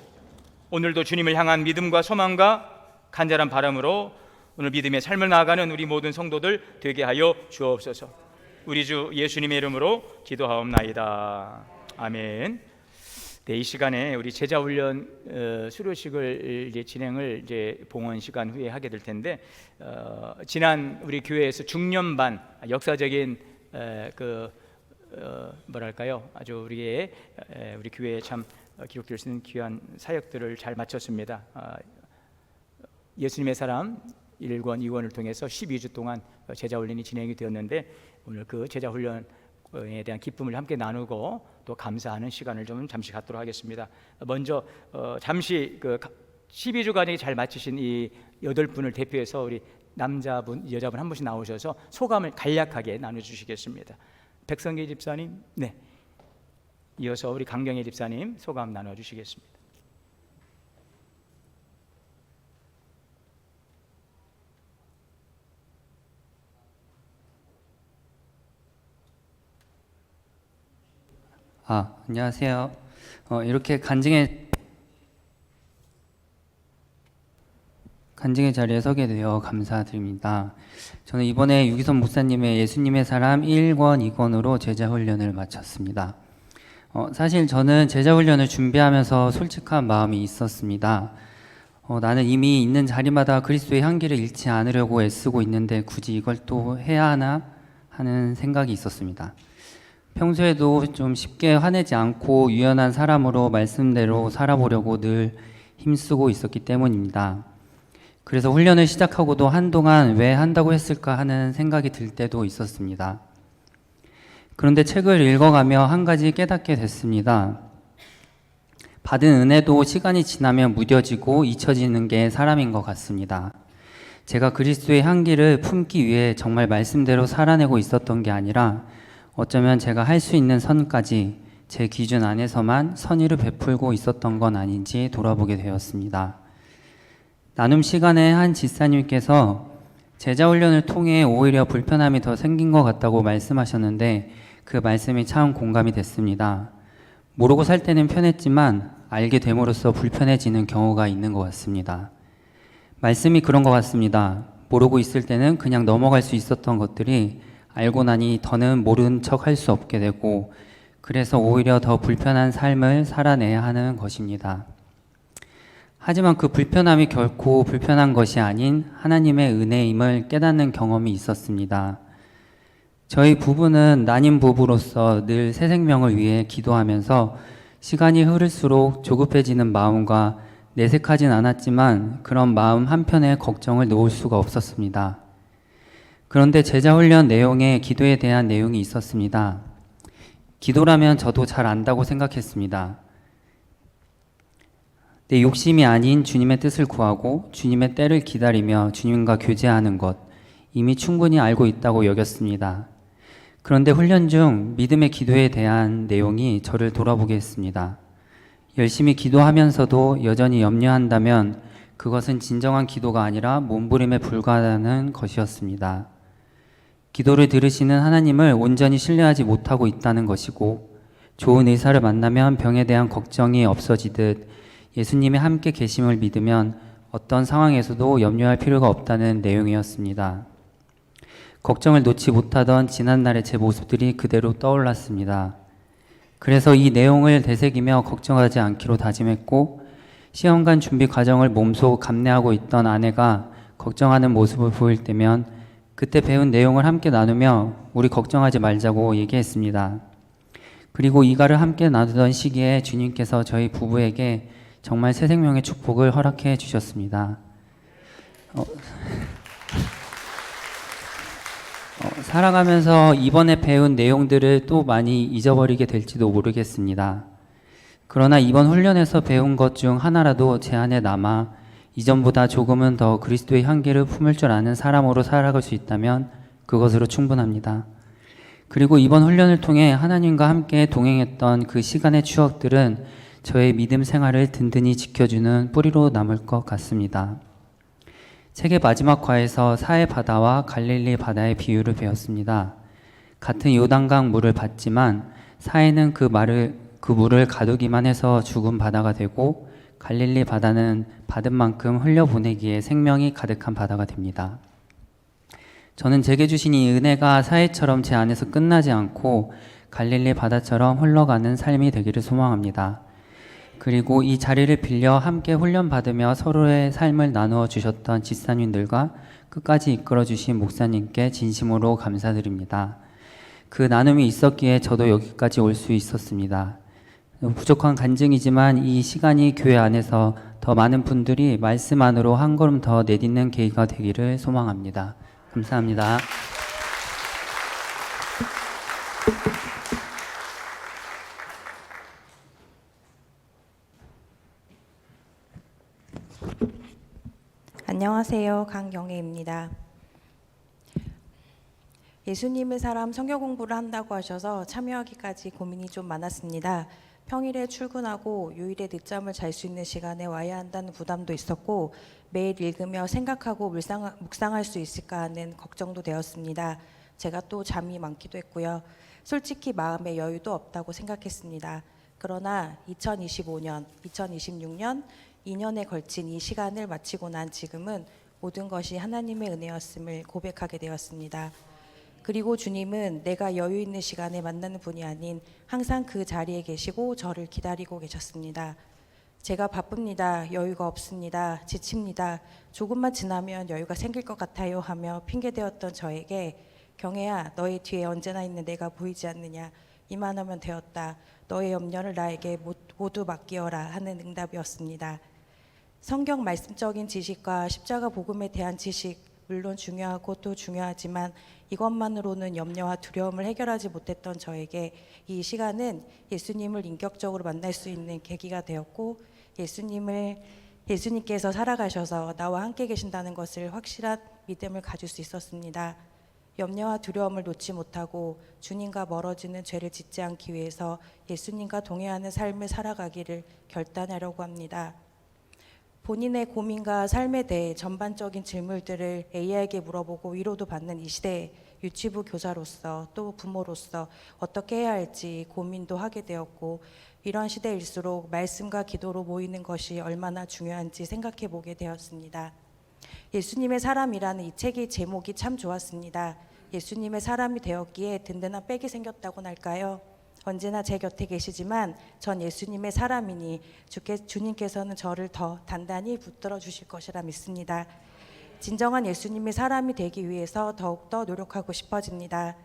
오늘도 주님을 향한 믿음과 소망과 간절한 바람으로 오늘 믿음의 삶을 나아가는 우리 모든 성도들 되게 하여 주옵소서. 우리 주 예수님의 이름으로 기도하옵나이다. 아멘. 네, 이 시간에 우리 제자훈련 수료식을 진행을 봉헌 시간 후에 하게 될 텐데, 지난 우리 교회에서 중년반 역사적인 뭐랄까요, 아주 우리 교회에 참 기록될 수 있는 귀한 사역들을 잘 마쳤습니다. 예수님의 사람 1권, 2권을 통해서 12주 동안 제자훈련이 진행이 되었는데, 오늘 그 제자훈련에 대한 기쁨을 함께 나누고 또 감사하는 시간을 좀 잠시 갖도록 하겠습니다. 먼저 잠시 그 12주간에 잘 마치신 이 8분을 대표해서 우리 남자분, 여자분 한 분씩 나오셔서 소감을 간략하게 나눠주시겠습니다. 백성기 집사님, 네, 이어서 우리 강경혜 집사님 소감 나눠주시겠습니다. 안녕하세요. 이렇게 간증해 간증의 자리에 서게 되어 감사드립니다. 저는 이번에 유기선 목사님의 예수님의 사람 1권, 2권으로 제자훈련을 마쳤습니다. 사실 저는 제자훈련을 준비하면서 솔직한 마음이 있었습니다. 나는 이미 있는 자리마다 그리스도의 향기를 잃지 않으려고 애쓰고 있는데 굳이 이걸 또 해야 하나 하는 생각이 있었습니다. 평소에도 좀 쉽게 화내지 않고 유연한 사람으로 말씀대로 살아보려고 늘 힘쓰고 있었기 때문입니다. 그래서 훈련을 시작하고도 한동안 왜 한다고 했을까 하는 생각이 들 때도 있었습니다. 그런데 책을 읽어가며 한 가지 깨닫게 됐습니다. 받은 은혜도 시간이 지나면 무뎌지고 잊혀지는 게 사람인 것 같습니다. 제가 그리스도의 향기를 품기 위해 정말 말씀대로 살아내고 있었던 게 아니라 어쩌면 제가 할 수 있는 선까지 제 기준 안에서만 선의를 베풀고 있었던 건 아닌지 돌아보게 되었습니다. 나눔 시간에 한 집사님께서 제자훈련을 통해 오히려 불편함이 더 생긴 것 같다고 말씀하셨는데 그 말씀이 참 공감이 됐습니다. 모르고 살 때는 편했지만 알게 됨으로써 불편해지는 경우가 있는 것 같습니다. 말씀이 그런 것 같습니다. 모르고 있을 때는 그냥 넘어갈 수 있었던 것들이 알고 나니 더는 모른 척 할 수 없게 되고 그래서 오히려 더 불편한 삶을 살아내야 하는 것입니다. 하지만 그 불편함이 결코 불편한 것이 아닌 하나님의 은혜임을 깨닫는 경험이 있었습니다. 저희 부부는 난임 부부로서 늘 새 생명을 위해 기도하면서 시간이 흐를수록 조급해지는 마음과 내색하진 않았지만 그런 마음 한편에 걱정을 놓을 수가 없었습니다. 그런데 제자훈련 내용에 기도에 대한 내용이 있었습니다. 기도라면 저도 잘 안다고 생각했습니다. 내 욕심이 아닌 주님의 뜻을 구하고 주님의 때를 기다리며 주님과 교제하는 것, 이미 충분히 알고 있다고 여겼습니다. 그런데 훈련 중 믿음의 기도에 대한 내용이 저를 돌아보게 했습니다. 열심히 기도하면서도 여전히 염려한다면 그것은 진정한 기도가 아니라 몸부림에 불과하다는 것이었습니다. 기도를 들으시는 하나님을 온전히 신뢰하지 못하고 있다는 것이고 좋은 의사를 만나면 병에 대한 걱정이 없어지듯 예수님이 함께 계심을 믿으면 어떤 상황에서도 염려할 필요가 없다는 내용이었습니다. 걱정을 놓지 못하던 지난날의 제 모습들이 그대로 떠올랐습니다. 그래서 이 내용을 되새기며 걱정하지 않기로 다짐했고 시험관 준비 과정을 몸소 감내하고 있던 아내가 걱정하는 모습을 보일 때면 그때 배운 내용을 함께 나누며 우리 걱정하지 말자고 얘기했습니다. 그리고 이가를 함께 나누던 시기에 주님께서 저희 부부에게 정말 새 생명의 축복을 허락해 주셨습니다. 살아가면서 이번에 배운 내용들을 또 많이 잊어버리게 될지도 모르겠습니다. 그러나 이번 훈련에서 배운 것 중 하나라도 제 안에 남아 이전보다 조금은 더 그리스도의 향기를 품을 줄 아는 사람으로 살아갈 수 있다면 그것으로 충분합니다. 그리고 이번 훈련을 통해 하나님과 함께 동행했던 그 시간의 추억들은 저의 믿음 생활을 든든히 지켜주는 뿌리로 남을 것 같습니다. 책의 마지막 과에서 사해 바다와 갈릴리 바다의 비유를 배웠습니다. 같은 요단강 물을 받지만 사해는 그 물을 가두기만 해서 죽은 바다가 되고 갈릴리 바다는 받은 만큼 흘려보내기에 생명이 가득한 바다가 됩니다. 저는 제게 주신 이 은혜가 사해처럼 제 안에서 끝나지 않고 갈릴리 바다처럼 흘러가는 삶이 되기를 소망합니다. 그리고 이 자리를 빌려 함께 훈련받으며 서로의 삶을 나누어 주셨던 집사님들과 끝까지 이끌어 주신 목사님께 진심으로 감사드립니다. 그 나눔이 있었기에 저도 여기까지 올 수 있었습니다. 부족한 간증이지만 이 시간이 교회 안에서 더 많은 분들이 말씀 안으로 한 걸음 더 내딛는 계기가 되기를 소망합니다. 감사합니다. 안녕하세요. 강경애입니다. 예수님의 사람 성경 공부를 한다고 하셔서 참여하기까지 고민이 좀 많았습니다. 평일에 출근하고 요일에 늦잠을 잘 수 있는 시간에 와야 한다는 부담도 있었고 매일 읽으며 생각하고 묵상할 수 있을까 하는 걱정도 되었습니다. 제가 또 잠이 많기도 했고요. 솔직히 마음의 여유도 없다고 생각했습니다. 그러나 2025년, 2026년 2년에 걸친 이 시간을 마치고 난 지금은 모든 것이 하나님의 은혜였음을 고백하게 되었습니다. 그리고 주님은 내가 여유 있는 시간에 만나는 분이 아닌 항상 그 자리에 계시고 저를 기다리고 계셨습니다. 제가 바쁩니다. 여유가 없습니다. 지칩니다. 조금만 지나면 여유가 생길 것 같아요 하며 핑계대었던 저에게 경혜야, 너의 뒤에 언제나 있는 내가 보이지 않느냐. 이만하면 되었다. 너의 염려를 나에게 모두 맡기어라 하는 응답이었습니다. 성경 말씀적인 지식과 십자가 복음에 대한 지식 물론 중요하고 또 중요하지만 이것만으로는 염려와 두려움을 해결하지 못했던 저에게 이 시간은 예수님을 인격적으로 만날 수 있는 계기가 되었고 예수님께서 살아가셔서 나와 함께 계신다는 것을 확실한 믿음을 가질 수 있었습니다. 염려와 두려움을 놓지 못하고 주님과 멀어지는 죄를 짓지 않기 위해서 예수님과 동행하는 삶을 살아가기를 결단하려고 합니다. 본인의 고민과 삶에 대해 전반적인 질문들을 AI에게 물어보고 위로도 받는 이 시대에 유치부 교사로서 또 부모로서 어떻게 해야 할지 고민도 하게 되었고, 이런 시대일수록 말씀과 기도로 모이는 것이 얼마나 중요한지 생각해 보게 되었습니다. 예수님의 사람이라는 이 책의 제목이 참 좋았습니다. 예수님의 사람이 되었기에 든든한 백이 생겼다고나 할까요? 언제나 제 곁에 계시지만 전 예수님의 사람이니 주님께서는 저를 더 단단히 붙들어 주실 것이라 믿습니다. 진정한 예수님의 사람이 되기 위해서 더욱더 노력하고 싶어집니다.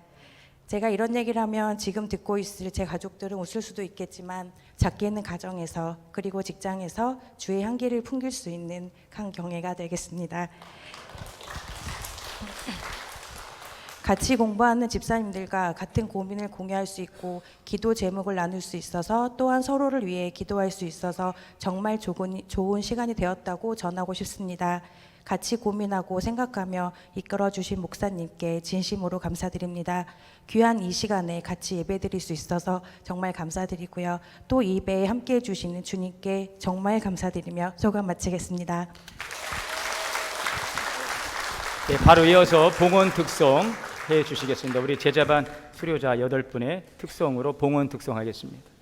제가 이런 얘기를 하면 지금 듣고 있을 제 가족들은 웃을 수도 있겠지만 작게는 가정에서 그리고 직장에서 주의 향기를 풍길 수 있는 강경애가 되겠습니다. 같이 공부하는 집사님들과 같은 고민을 공유할 수 있고 기도 제목을 나눌 수 있어서 또한 서로를 위해 기도할 수 있어서 정말 좋은 시간이 되었다고 전하고 싶습니다. 같이 고민하고 생각하며 이끌어주신 목사님께 진심으로 감사드립니다. 귀한 이 시간에 같이 예배드릴 수 있어서 정말 감사드리고요. 또 이 예배에 함께해 주시는 주님께 정말 감사드리며 소감 마치겠습니다. 네, 바로 이어서 봉헌 특송 해 주시겠습니다. 우리 제자반 수료자 8분의 특송으로 봉헌 특송하겠습니다.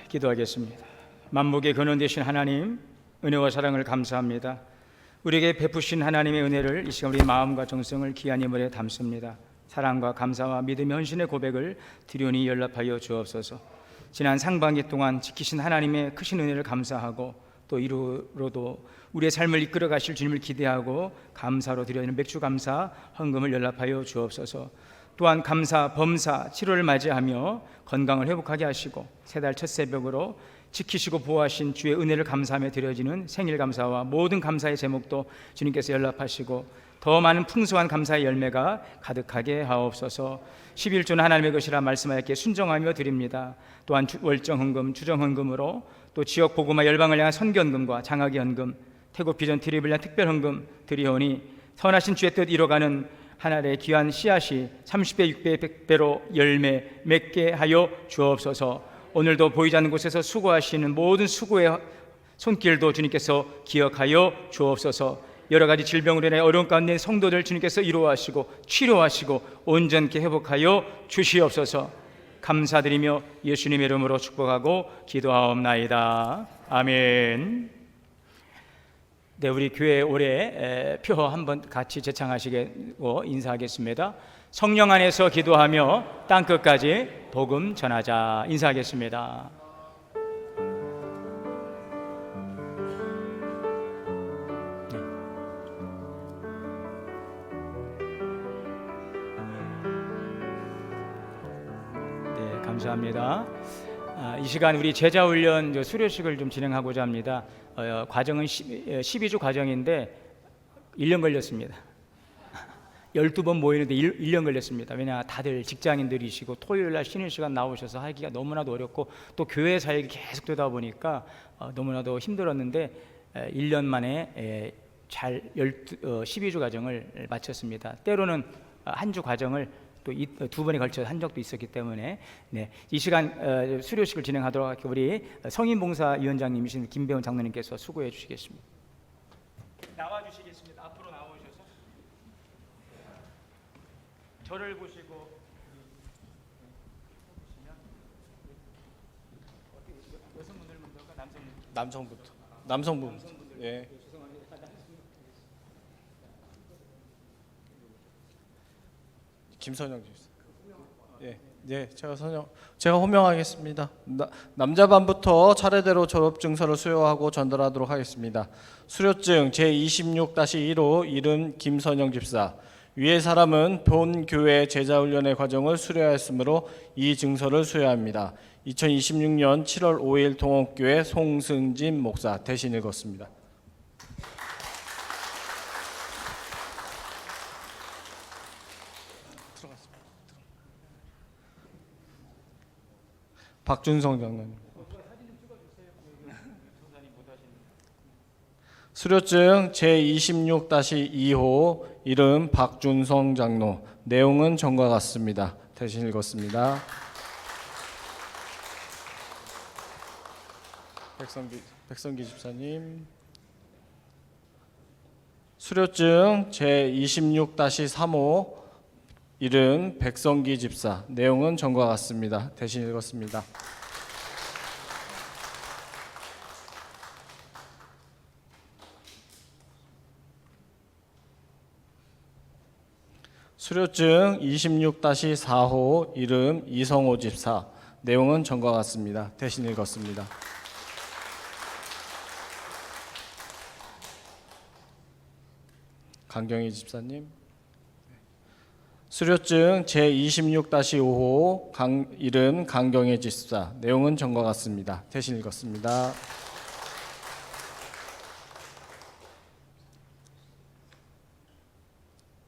기도하겠습니다. 만복의 근원 되신 하나님, 은혜와 사랑을 감사합니다. 우리에게 베푸신 하나님의 은혜를 이 시간 우리 마음과 정성을 귀한 예물에 담습니다. 사랑과 감사와 믿음의 헌신의 고백을 드리오니 연락하여 주옵소서. 지난 상반기 동안 지키신 하나님의 크신 은혜를 감사하고 또 이후로도 우리의 삶을 이끌어 가실 주님을 기대하고 감사로 드려지는 맥주 감사 헌금을 연락하여 주옵소서. 또한 감사, 범사, 7월을 맞이하며 건강을 회복하게 하시고 새 달 첫 새벽으로 지키시고 보호하신 주의 은혜를 감사하며 드려지는 생일 감사와 모든 감사의 제목도 주님께서 연락하시고 더 많은 풍성한 감사의 열매가 가득하게 하옵소서. 11조는 하나님의 것이라 말씀하였기에 순종하며 드립니다. 또한 월정 헌금, 주정 헌금으로 또 지역 복음화 열방을 향한 선교 헌금과 장학의 헌금, 태국 비전 트립을 위한 특별 헌금 드리오니 선하신 주의 뜻 이뤄가는 하나님의 귀한 씨앗이 30배, 6배, 100배로 열매 맺게 하여 주옵소서. 오늘도 보이지 않는 곳에서 수고하시는 모든 수고의 손길도 주님께서 기억하여 주옵소서. 여러 가지 질병으로 인해 어려운 가운데 있는 성도들 주님께서 이루어하시고 치료하시고 온전케 회복하여 주시옵소서. 감사드리며 예수님의 이름으로 축복하고 기도하옵나이다. 아멘. 네, 우리 교회 올해 표 한번 같이 제창하시고 인사하겠습니다. 성령 안에서 기도하며 땅끝까지 복음 전하자. 인사하겠습니다. 네, 감사합니다. 이 시간 우리 제자훈련 수료식을 좀 진행하고자 합니다. 과정은 12주 과정인데 1년 걸렸습니다. 12번 모이는데 1년 걸렸습니다. 왜냐 다들 직장인들이시고 토요일날 쉬는 시간 나오셔서 하기가 너무나도 어렵고 또 교회 사역이 계속 되다 보니까 너무나도 힘들었는데 1년 만에 잘 12주 과정을 마쳤습니다. 때로는 한 주 과정을 또 두 번에 걸쳐서 한 적도 있었기 때문에 네, 이 시간 수료식을 진행하도록 할게요. 우리 성인봉사위원장님이신 김배원 장로님께서 수고해 주시겠습니다. 나와주시겠습니다. 앞으로 나오셔서 저를 보시고 여성분들 먼저가 남성부터. 남성부부터. 예. 김선영 집사. 예, 예, 제가 호명하겠습니다. 남자 반부터 차례대로 졸업 증서를 수여하고 전달하도록 하겠습니다. 수료증 제26-1호 이름 김선영 집사. 위의 사람은 본 교회 제자훈련의 과정을 수료하였으므로 이 증서를 수여합니다. 2026년 7월 5일 동옥교회 송승진 목사 대신 읽었습니다. 박준성 장로님. 수료증 제26-2호 이름 박준성 장로. 내용은 전과 같습니다. 대신 읽었습니다. 백성기 집사님. 수료증 제26-3호 이름 백성기 집사. 내용은 전과 같습니다. 대신 읽었습니다. 수료증 26-4호 이름 이성호 집사. 내용은 전과 같습니다. 대신 읽었습니다. 강경희 집사님. 수료증 제26-5호 이름 강경혜 집사. 내용은 전과 같습니다. 대신 읽었습니다.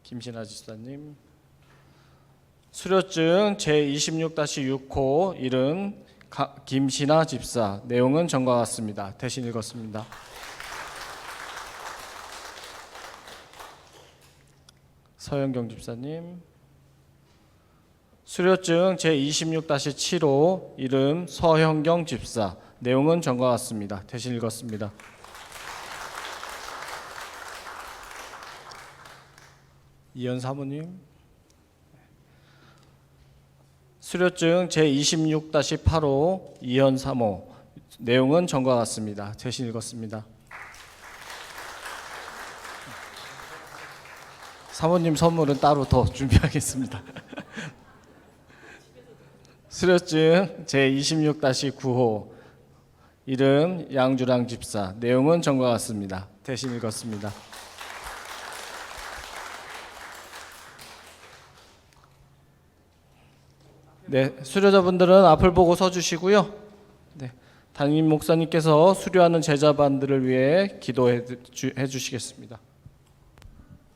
김신아 집사님. 수료증 제26-6호 이름 김신아 집사. 내용은 전과 같습니다. 대신 읽었습니다. 서영경 집사님. 수료증 제26-7호 이름 서형경 집사. 내용은 전과 같습니다. 대신 읽었습니다. 이현 사모님. 수료증 제26-8호 2현 3호 내용은 전과 같습니다. 대신 읽었습니다. 사모님 선물은 따로 더 준비하겠습니다. 수료증 제26-9호 이름 양주랑 집사 내용은 전과 같습니다. 대신 읽었습니다. 네, 수료자분들은 앞을 보고 서주시고요. 네, 담임 목사님께서 수료하는 제자반들을 위해 기도해 주시겠습니다.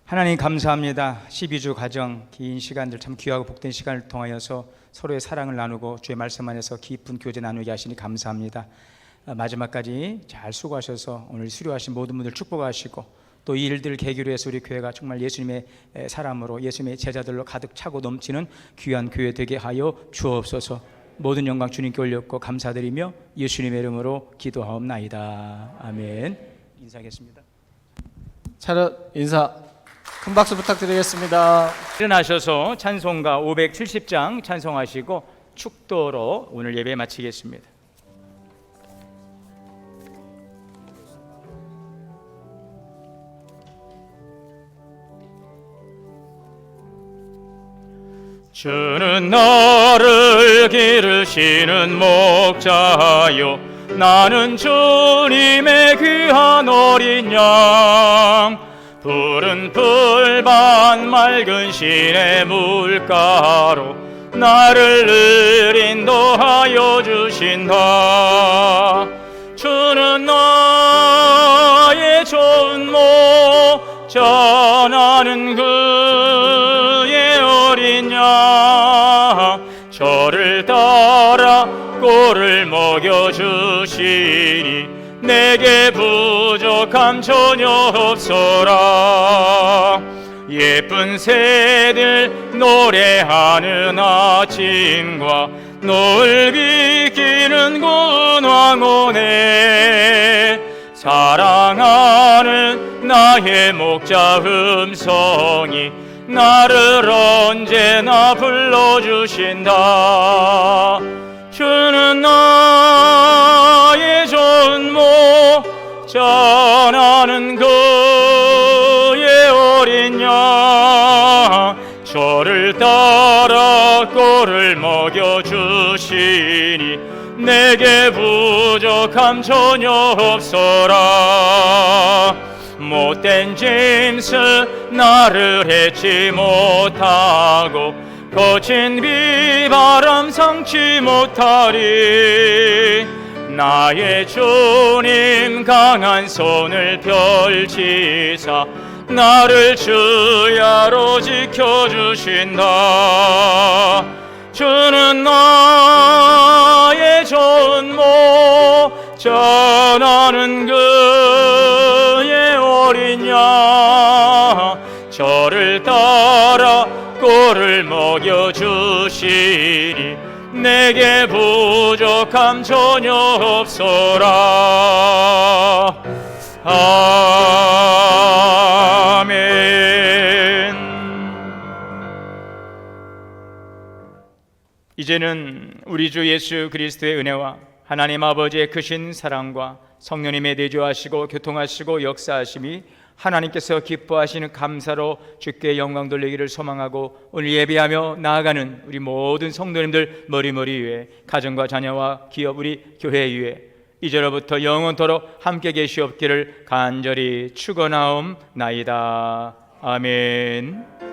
하나님 감사합니다. 12주 과정 긴 시간들 참 귀하고 복된 시간을 통하여서 서로의 사랑을 나누고 주의 말씀 안에서 깊은 교제 나누게 하시니 감사합니다. 마지막까지 잘 수고하셔서 오늘 수료하신 모든 분들 축복하시고 또 이 일들을 계기로 해서 우리 교회가 정말 예수님의 사람으로 예수님의 제자들로 가득 차고 넘치는 귀한 교회 되게 하여 주옵소서. 모든 영광 주님께 올렸고 감사드리며 예수님의 이름으로 기도하옵나이다. 아멘. 인사하겠습니다. 차렷 인사 큰 박수 부탁드리겠습니다. 일어나셔서 찬송가 570장 찬송하시고 축도로 오늘 예배 마치겠습니다. 주는 나를 기르시는 목자요 나는 주님의 귀한 어린 양 푸른 풀밭 맑은 시내 물가로 나를 늘 인도하여 주신다. 주는 나의 좋은 목자 나는 그의 어린 양 저를 따라 꼴을 먹여주시니 내게 부족함 전혀 없어라. 예쁜 새들 노래하는 아침과 노을 비키는 고운 황혼에 사랑하는 나의 목자 음성이 나를 언제나 불러주신다. 주는 나의 좋은 목자 나는 그의 어린 양 저를 따라 꼴을 먹여주시니 내게 부족함 전혀 없어라. 못된 짐승 나를 해치 못하고 거친 비바람 상치 못하리. 나의 주님 강한 손을 펼치사 나를 주야로 지켜주신다. 주는 나의 좋은 목자 나는 그의 어린 양 저를 따라 꼴을 먹여주시니 내게 부족함 전혀 없어라. 아멘. 이제는 우리 주 예수 그리스도의 은혜와 하나님 아버지의 크신 사랑과 성령님의 내주하시고 교통하시고 역사하심이 하나님께서 기뻐하시는 감사로 주께 영광 돌리기를 소망하고 오늘 예배하며 나아가는 우리 모든 성도님들 머리머리 위에 가정과 자녀와 기업 우리 교회 위에 이제로부터 영원토록 함께 계시옵기를 간절히 축원하옵나이다. 아멘.